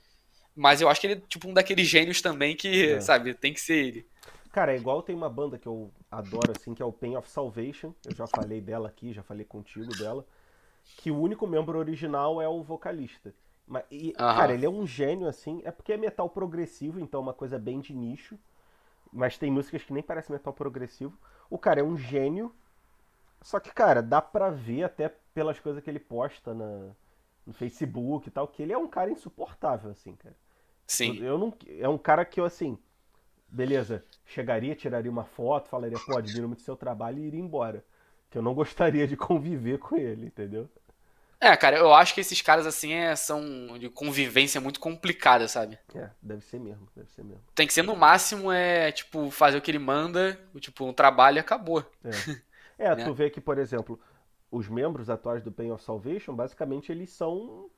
Mas eu acho que ele é tipo um daqueles gênios também que, É. sabe, tem que ser ele. Cara, é igual tem uma banda que eu adoro, assim, que é o Pain of Salvation. Eu já falei dela aqui, já falei contigo dela. Que o único membro original é o vocalista. Mas, e, cara, Aham. ele é um gênio, assim. É porque é metal progressivo, então é uma coisa bem de nicho. Mas tem músicas que nem parece metal progressivo. O cara é um gênio, só que, cara, dá pra ver até pelas coisas que ele posta no Facebook e tal, que ele é um cara insuportável, assim, cara. Tipo, Sim. eu não. É um cara que eu, assim, beleza, chegaria, tiraria uma foto, falaria, pô, admiro muito seu trabalho e iria embora. Que eu não gostaria de conviver com ele, entendeu? É, cara, eu acho que esses caras assim são de convivência muito complicada, sabe? É, deve ser mesmo, deve ser mesmo. Tem que ser no máximo tipo fazer o que ele manda, tipo um trabalho e acabou, É. É, tu né? vê que, por exemplo, os membros atuais do Pain of Salvation, basicamente eles são,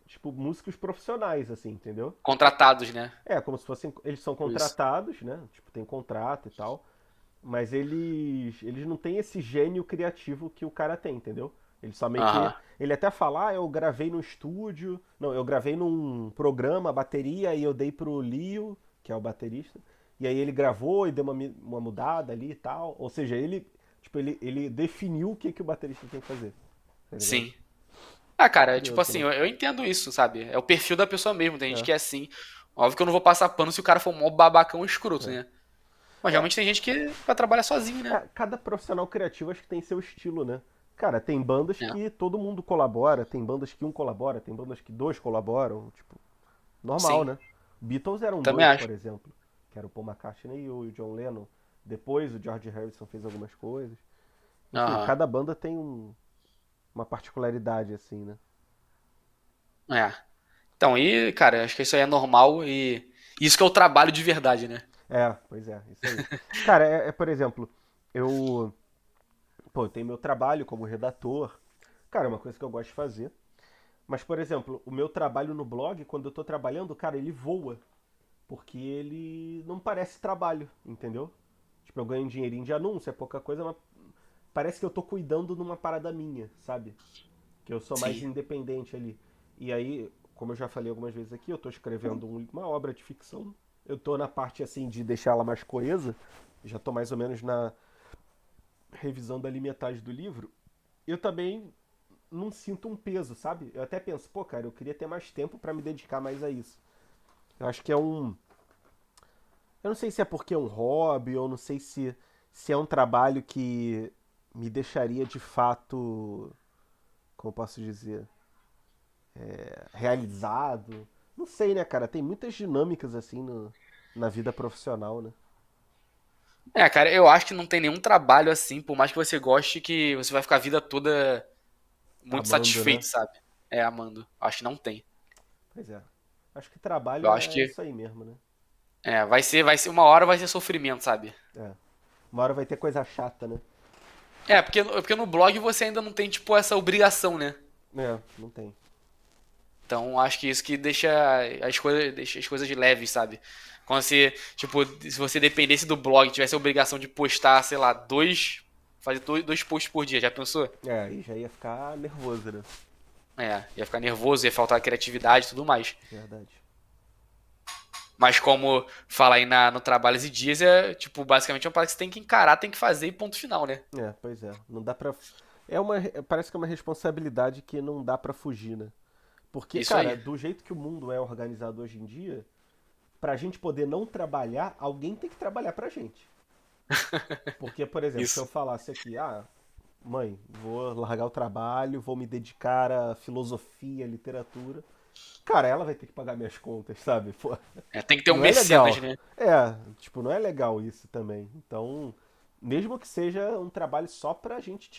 tipo, músicos profissionais, assim, entendeu? Contratados, né? É, como se fossem. Eles são Por isso. contratados, né? Tipo, tem contrato e tal. Mas eles não têm esse gênio criativo que o cara tem, entendeu? Ele só meio que. Aham. Ele até fala, eu gravei no estúdio. Não, eu gravei num programa, bateria, e eu dei pro Leo, que é o baterista. E aí ele gravou e deu uma mudada ali e tal. Ou seja, ele. Tipo, ele definiu o que, que o baterista tem que fazer. Tá ligado? Sim. Ah, cara, tipo Curioso assim, também. eu entendo isso, sabe? É o perfil da pessoa mesmo. Tem gente É, que é assim. Óbvio que eu não vou passar pano se o cara for um mó babacão escroto, é. né? Mas É, realmente tem gente que vai trabalhar sozinho, né? cada profissional criativo acho que tem seu estilo, né? Cara, tem bandas É. que todo mundo colabora, tem bandas que um colabora, tem bandas que dois colaboram, tipo, normal, Sim, né? Beatles eram também dois, acho. por exemplo, que era o Paul McCartney e o John Lennon. Depois o George Harrison fez algumas coisas. Enfim, Aham. cada banda tem uma particularidade assim, né? É. Então, e, cara, acho que isso aí é normal e isso que é o trabalho de verdade, né? É, pois é, isso aí. Cara, por exemplo, eu, pô, eu tenho meu trabalho como redator. Cara, é uma coisa que eu gosto de fazer. Mas, por exemplo, o meu trabalho no blog, quando eu tô trabalhando, cara, ele voa. Porque ele não parece trabalho, entendeu? Tipo, eu ganho um dinheirinho de anúncio, é pouca coisa, mas parece que eu tô cuidando de uma parada minha, sabe? Que eu sou mais Sim. independente ali. E aí, como eu já falei algumas vezes aqui, eu tô escrevendo uma obra de ficção. Eu tô na parte, assim, de deixar ela mais coesa. Já tô mais ou menos na revisão ali metade do livro. Eu também não sinto um peso, sabe? Eu até penso, pô, cara, eu queria ter mais tempo pra me dedicar mais a isso. Eu acho que é um. Eu não sei se é porque é um hobby, ou não sei se é um trabalho que me deixaria de fato, como eu posso dizer, realizado. Não sei, né, cara? Tem muitas dinâmicas assim na vida profissional, né? É, cara, eu acho que não tem nenhum trabalho assim, por mais que você goste, que você vai ficar a vida toda muito Amando, né? satisfeito, sabe? É, amando. Acho que não tem. Pois é. Acho que trabalho Eu acho é que isso aí mesmo, né? uma hora vai ser sofrimento, sabe? É. Uma hora vai ter coisa chata, né? Porque no blog você ainda não tem, tipo, essa obrigação, né? É, não tem. Então acho que isso que deixa as coisas leves, sabe? Quando você, tipo, se você dependesse do blog, tivesse a obrigação de postar, sei lá, fazer dois posts por dia, já pensou? É, aí já ia ficar nervoso, né? É, ia ficar nervoso, ia faltar criatividade e tudo mais. Verdade. Mas como fala aí no Trabalhos e Dias, tipo, basicamente é uma parada que você tem que encarar, tem que fazer e ponto final, né? É, pois é. Não dá pra. É uma. Parece que é uma responsabilidade que não dá pra fugir, né? Porque, Isso cara, aí. do jeito que o mundo é organizado hoje em dia, pra gente poder não trabalhar, alguém tem que trabalhar pra gente. Porque, por exemplo, se eu Isso. falasse aqui, mãe, vou largar o trabalho, vou me dedicar à filosofia, à literatura. Cara, ela vai ter que pagar minhas contas, sabe? Pô, É, tem que ter um não é mecenas, legal. né? É, tipo, não é legal isso também. Então, mesmo que seja um trabalho só pra gente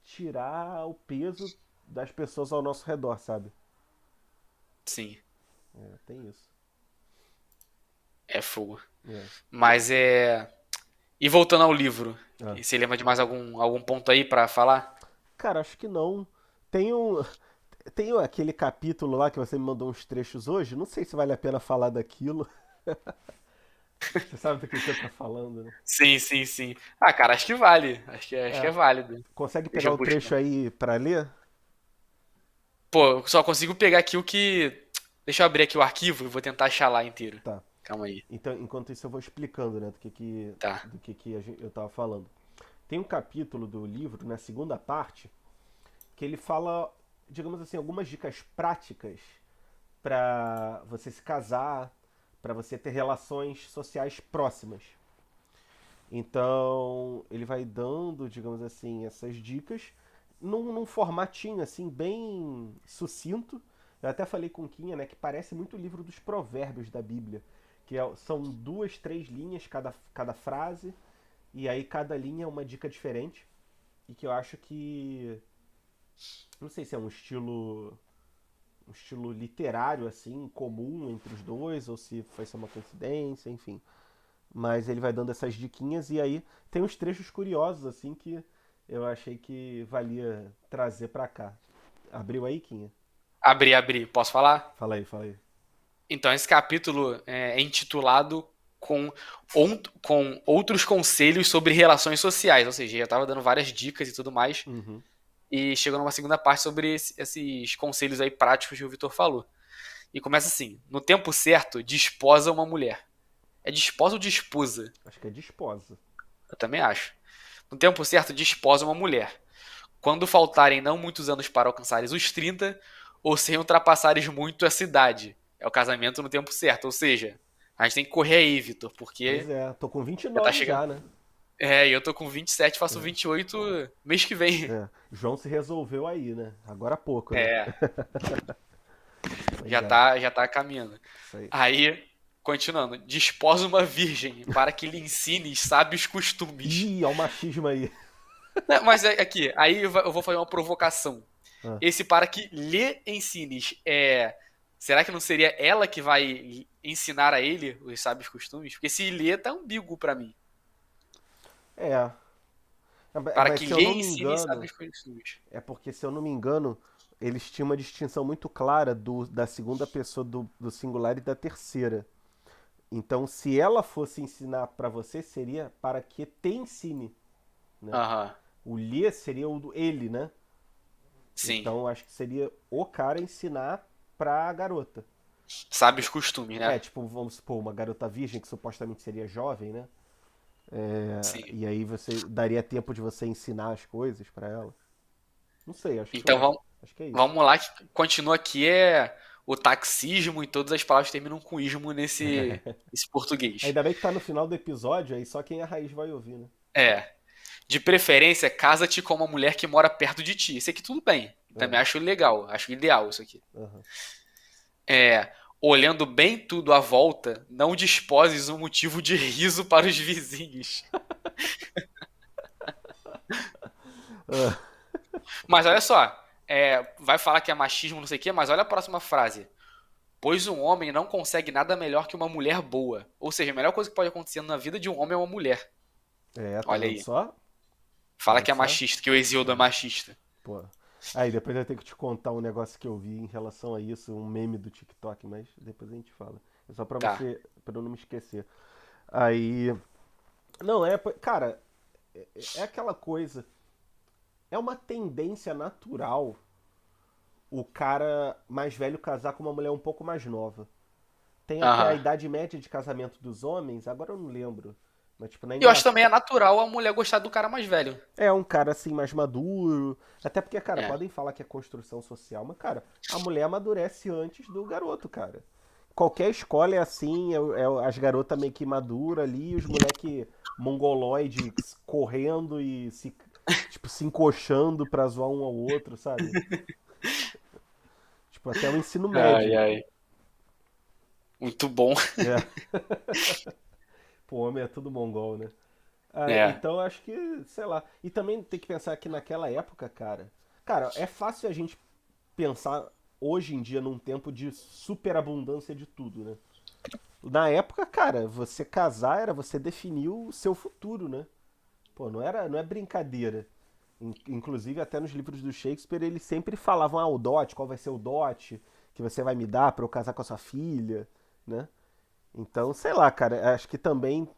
tirar o peso das pessoas ao nosso redor, sabe? Sim, É, tem isso. é fogo. É. Mas é. E voltando ao livro, Ah. você lembra de mais algum ponto aí pra falar? Cara, acho que não. Tem um, tem aquele capítulo lá que você me mandou uns trechos hoje. Não sei se vale a pena falar daquilo. Você sabe do que eu tô falando, né? Sim, sim, sim. Ah, cara, acho que vale. Acho que é É. válido. Consegue Deixa pegar eu o buscar. trecho aí pra ler? Pô, eu só consigo pegar aqui o que. Deixa eu abrir aqui o arquivo e vou tentar achar lá inteiro. Tá. Calma aí. Então, enquanto isso, eu vou explicando, né, Tá. do que eu tava falando. Tem um capítulo do livro, na segunda parte, que ele fala, digamos assim, algumas dicas práticas pra você se casar, pra você ter relações sociais próximas. Então, ele vai dando, digamos assim, essas dicas num formatinho assim bem sucinto. Eu até falei com Quinha, né, que parece muito o livro dos provérbios da Bíblia, são duas, três linhas cada frase, e aí cada linha é uma dica diferente, e que eu acho que, não sei se é um estilo literário assim, comum entre os dois, ou se foi só uma coincidência, enfim. Mas ele vai dando essas diquinhas e aí tem uns trechos curiosos assim que eu achei que valia trazer pra cá. Abriu aí, Quinha? Abri. Posso falar? Fala aí, fala aí. Então, esse capítulo é intitulado com outros conselhos sobre relações sociais, ou seja, já estava dando várias dicas e tudo mais, Uhum. e chegou numa segunda parte sobre esses conselhos aí práticos que o Vitor falou. E começa assim: no tempo certo, desposa uma mulher. É desposa ou desposa? Acho que é desposa. Eu também acho. No tempo certo, desposa uma mulher. Quando faltarem não muitos anos para alcançares os 30, ou sem ultrapassares muito essa idade. É o casamento no tempo certo. Ou seja, a gente tem que correr aí, Vitor, Pois porque é, tô com já tá 29 chegando. já, né? É, e eu tô com 27, faço 28 mês que vem. É. João se resolveu aí, né? Agora há pouco, né? É, Pois é, já tá caminhando. isso aí. Aí, continuando, desposa uma virgem para que lhe ensines sábios costumes. Ih, ó o machismo aí. Não, mas aqui, aí eu vou fazer uma provocação. Ah, Esse para que lhe ensines, será que não seria ela que vai ensinar a ele os sábios costumes? Porque esse lê tá ambíguo pra mim. é. Para Mas que se eu lhe não me ensine engano, sábios costumes. é porque se eu não me engano, eles tinham uma distinção muito clara da segunda pessoa do singular e da terceira. Então, se ela fosse ensinar para você, seria para que te ensine, né? Aham, O lhe seria o do ele, né? sim. Então, acho que seria o cara ensinar pra garota. Sábios costumes, É, né? tipo, vamos supor, uma garota virgem que supostamente seria jovem, né? Sim. E aí você daria tempo de você ensinar as coisas pra ela. Não sei, Então acho que é isso. vamos lá, que continua aqui o taxismo e todas as palavras terminam com ismo nesse português. Ainda bem que tá no final do episódio, aí só quem é raiz vai ouvir, né? É. De preferência, casa-te com uma mulher que mora perto de ti. Isso aqui tudo bem. É, Também acho legal, acho ideal isso aqui. aham. É, olhando bem tudo à volta, não disposes um motivo de riso para os vizinhos. Ah, Mas olha só, vai falar que é machismo, não sei o quê, mas olha a próxima frase. Pois um homem não consegue nada melhor que uma mulher boa. Ou seja, a melhor coisa que pode acontecer na vida de um homem é uma mulher. tá Olha vendo aí. só? Tá Fala vendo que é só? machista, que o Exildo é É, machista. pô. Aí depois eu tenho que te contar um negócio que eu vi em relação a isso, um meme do TikTok, mas depois a gente fala. É só pra Tá. você, pra eu não me esquecer. Aí, não, cara, é aquela coisa, é uma tendência natural o cara mais velho casar com uma mulher um pouco mais nova. Tem até a Aham. idade média de casamento dos homens, agora eu não lembro. Mas, tipo, na E eu acho que Inglaterra. também é natural a mulher gostar do cara mais velho. É um cara assim mais maduro. Até porque, cara, É. podem falar que é construção social, mas, cara, a mulher amadurece antes do garoto, cara. Qualquer escola é assim, as garotas meio que maduras ali, os moleque mongoloide correndo e tipo, se encoxando pra zoar um ao outro, sabe? Tipo, até o ensino Ai, médio. ai. Muito bom. É. Pô, homem é tudo mongol, né? Ah, É. então acho que, sei lá. E também tem que pensar que naquela época, cara. Cara, é fácil a gente pensar hoje em dia num tempo de superabundância de tudo, né? Na época, cara, você casar era você definir o seu futuro, né? Pô, não é brincadeira. Inclusive, até nos livros do Shakespeare, eles sempre falavam, o dote, qual vai ser o dote que você vai me dar pra eu casar com a sua filha, né? Então, sei lá, cara, acho que também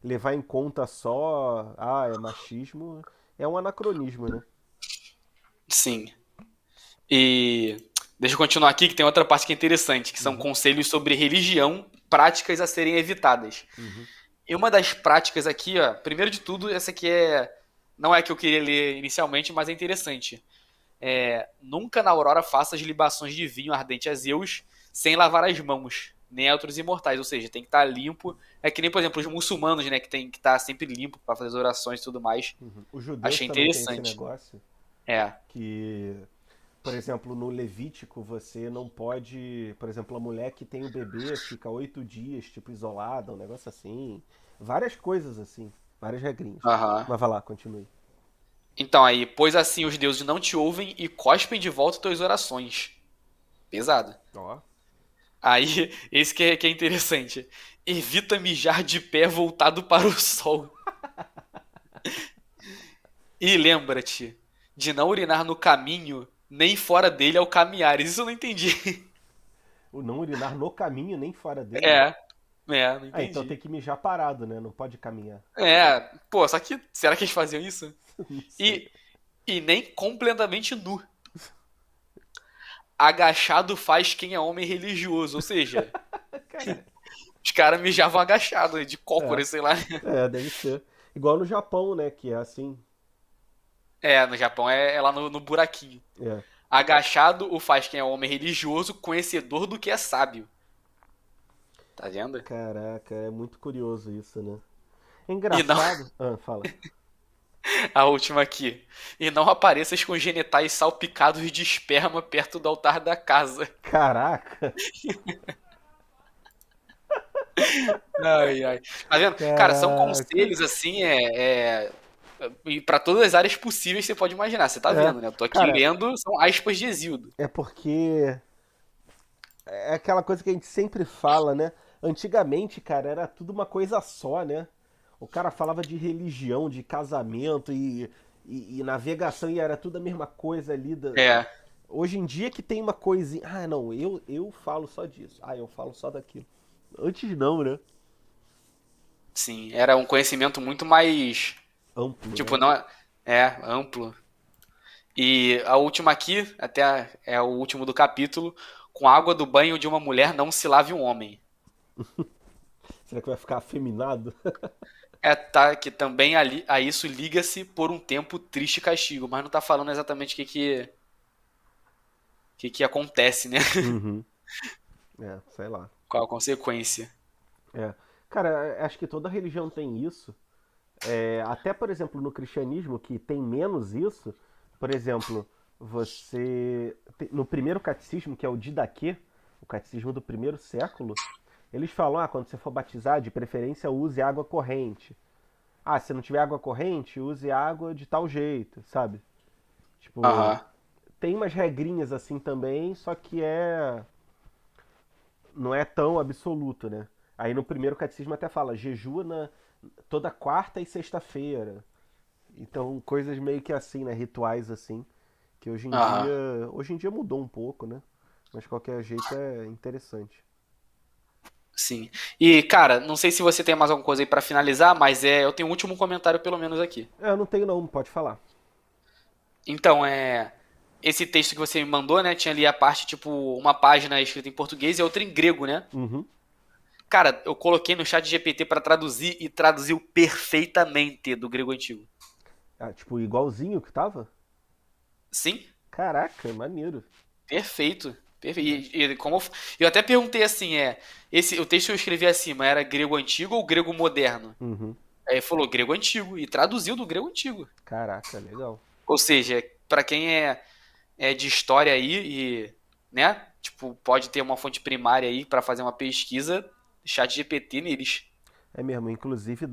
levar em conta só, é machismo, é um anacronismo, né? Sim. E deixa eu continuar aqui, que tem outra parte que é interessante, que são Uhum, conselhos sobre religião, práticas a serem evitadas. uhum. E uma das práticas aqui, ó, primeiro de tudo, essa aqui não é a que eu queria ler inicialmente, mas é interessante. Nunca na aurora faças libações de vinho ardente a Zeus sem lavar as mãos. neutros e mortais, ou seja, tem que estar limpo. É que nem, por exemplo, os muçulmanos, né, que tem que estar sempre limpo para fazer as orações e tudo mais. Uhum. Os judeus Achei também têm esse interessante. negócio É, que, por exemplo, no Levítico você não pode, por exemplo, a mulher que tem o bebê fica 8 dias, tipo, isolada, um negócio assim. Várias coisas assim, várias regrinhas. aham. Mas vai lá, continue. Então aí, pois assim os deuses não te ouvem e cospem de volta tuas orações. Pesado. Ó, Aí, esse que é interessante. Evita mijar de pé voltado para o sol. E lembra-te de não urinar no caminho, nem fora dele ao caminhares. Isso eu não entendi. o não urinar no caminho nem fora dele. É, não Ah, então entendi. tem que mijar parado, né? Não pode caminhar. É, pô, só que será que eles faziam isso? Não sei. E, e nem completamente nu. Agachado faz quem é homem religioso, ou seja, Cara, os caras mijavam agachado, de é, cócoras, sei lá. deve ser. Igual no Japão, né? Que é assim. É, no Japão é lá no buraquinho. É. Agachado o faz quem é homem religioso, conhecedor do que é sábio. Tá vendo? Caraca, é muito curioso isso, né? É E não, engraçado. Ah, fala. a última aqui. E não apareças com genitais salpicados de esperma perto do altar da casa. Caraca, Ai, ai. Tá vendo? Cara, são caraca. conselhos assim, e para todas as áreas possíveis que você pode imaginar. Você tá É, vendo, né? Eu tô aqui cara, lendo, são aspas de Exildo. é porque é aquela coisa que a gente sempre fala, né? Antigamente, cara, era tudo uma coisa só, né? O cara falava de religião, de casamento e navegação e era tudo a mesma coisa ali. É, Hoje em dia que tem uma coisinha. Ah, não, eu falo só disso. Ah, eu falo só daquilo. Antes não, né? sim. Era um conhecimento muito mais, Amplo, tipo, né? não amplo. E a última aqui, é o último do capítulo, com água do banho de uma mulher não se lave um homem. Será que vai ficar afeminado? É, tá, que também a isso liga-se por um tempo triste castigo, mas não tá falando exatamente o que acontece, né? Uhum. É, sei lá. Qual a consequência. É. Cara, acho que toda religião tem isso. Até, por exemplo, no cristianismo, que tem menos isso, por exemplo, no primeiro catecismo, que é o Didaquê, o catecismo do primeiro século, eles falam, quando você for batizar, de preferência use água corrente. Ah, se não tiver água corrente, use água de tal jeito, sabe? Tipo, Aham. tem umas regrinhas assim também, só que não é tão absoluto, né? Aí no primeiro catecismo até fala, jejua toda quarta e sexta-feira. Então, coisas meio que assim, né? Rituais assim, que Aham. hoje em dia mudou um pouco, né? Mas de qualquer jeito é interessante. Sim. E, cara, não sei se você tem mais alguma coisa aí pra finalizar, mas eu tenho um último comentário pelo menos aqui. Eu não tenho não, pode falar. Então, esse texto que você me mandou, né, tinha ali a parte, tipo, uma página escrita em português e outra em grego, né? Uhum. Cara, eu coloquei no chat GPT pra traduzir e traduziu perfeitamente do grego antigo. Ah, tipo, igualzinho que tava? Sim, Caraca, maneiro. perfeito. E como eu até perguntei assim, o texto que eu escrevi acima era grego antigo ou grego moderno? Uhum. Aí ele falou grego antigo e traduziu do grego antigo. Caraca, legal. Ou seja, pra quem é de história aí e, né, tipo, pode ter uma fonte primária aí pra fazer uma pesquisa, chat GPT neles. É mesmo, inclusive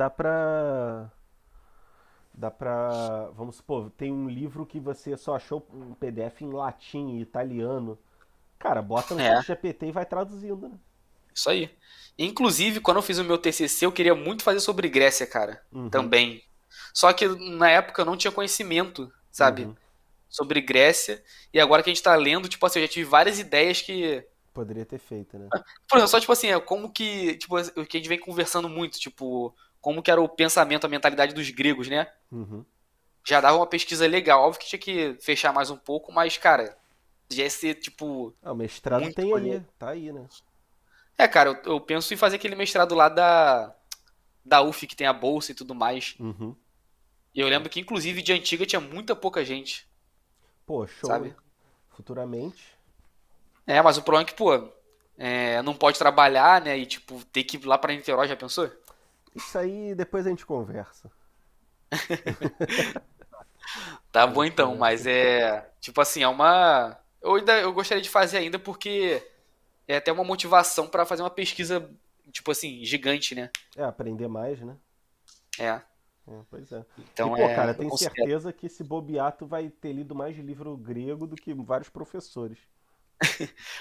vamos supor, tem um livro que você só achou um PDF em latim e italiano. Cara, bota no chat É, GPT e vai traduzindo, né? isso aí. Inclusive, quando eu fiz o meu TCC, eu queria muito fazer sobre Grécia, cara, Uhum, também. Só que na época eu não tinha conhecimento, sabe, uhum. sobre Grécia. E agora que a gente tá lendo, tipo assim, eu já tive várias ideias que. Poderia ter feito, né? Por exemplo, só tipo assim, como que. Tipo, o que a gente vem conversando muito, tipo, como que era o pensamento, a mentalidade dos gregos, né? Uhum. Já dava uma pesquisa legal. Óbvio que tinha que fechar mais um pouco, mas, cara, já ia ser, tipo, Ah, o mestrado muito tem aí, maneiro. tá aí, né? Cara, eu penso em fazer aquele mestrado lá da UF, que tem a bolsa e tudo mais. Uhum. E eu lembro que, inclusive, de antiga tinha muita pouca gente, Pô, show, sabe? hein? Futuramente. Mas o problema é que, pô, não pode trabalhar, né? E, tipo, ter que ir lá pra Niterói, já pensou? Isso aí depois a gente conversa. Tá A bom gente então, conversa mas depois. tipo assim, é uma. Eu gostaria de fazer ainda porque é até uma motivação pra fazer uma pesquisa, tipo assim, gigante, né? É, aprender mais, né? É. É, pois é. E, Então pô, cara, eu tenho considero. certeza que esse bobear tu vai ter lido mais livro grego do que vários professores.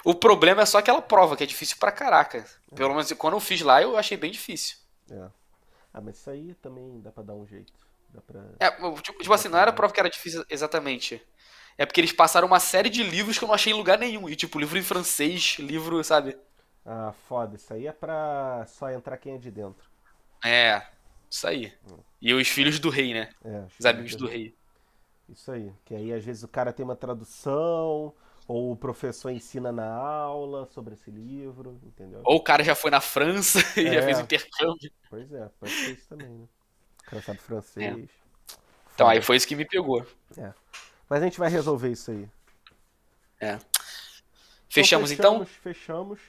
O problema é só aquela prova, que é difícil pra caraca. Pelo É, menos quando eu fiz lá, eu achei bem difícil. é. Ah, mas isso aí também dá pra dar um jeito. Dá pra Tipo botar assim, não era a trabalho. prova que era difícil exatamente. É porque eles passaram uma série de livros que eu não achei em lugar nenhum. E tipo, livro em francês, livro, sabe? Ah, foda, isso aí é pra só entrar quem é de dentro. É, isso aí. E os filhos do rei, né? É, os Os filhos amigos do do rei. rei. Isso aí. Que aí às vezes o cara tem uma tradução, ou o professor ensina na aula sobre esse livro, entendeu? Ou o cara já foi na França e já fez o É, intercâmbio. pois é, pode ser isso também, né? O cara sabe É. francês. Então aí Foda. foi isso que me pegou. É. Mas a gente vai resolver isso aí. É. Então Fechamos então? fechamos, fechamos.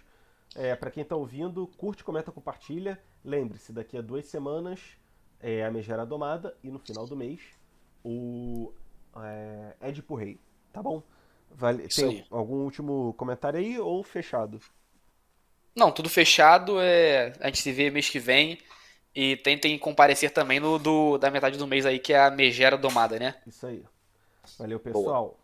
É, para quem tá ouvindo, curte, comenta, compartilha. Lembre-se, daqui a 2 semanas é a Megera Domada e no final do mês o Édipo Rei. Tá bom? Isso Tem aí. algum último comentário aí ou fechado? Não, tudo fechado. A gente se vê mês que vem. E tentem comparecer também no da metade do mês aí, que é a Megera Domada, né? Isso aí. Valeu, Boa. pessoal.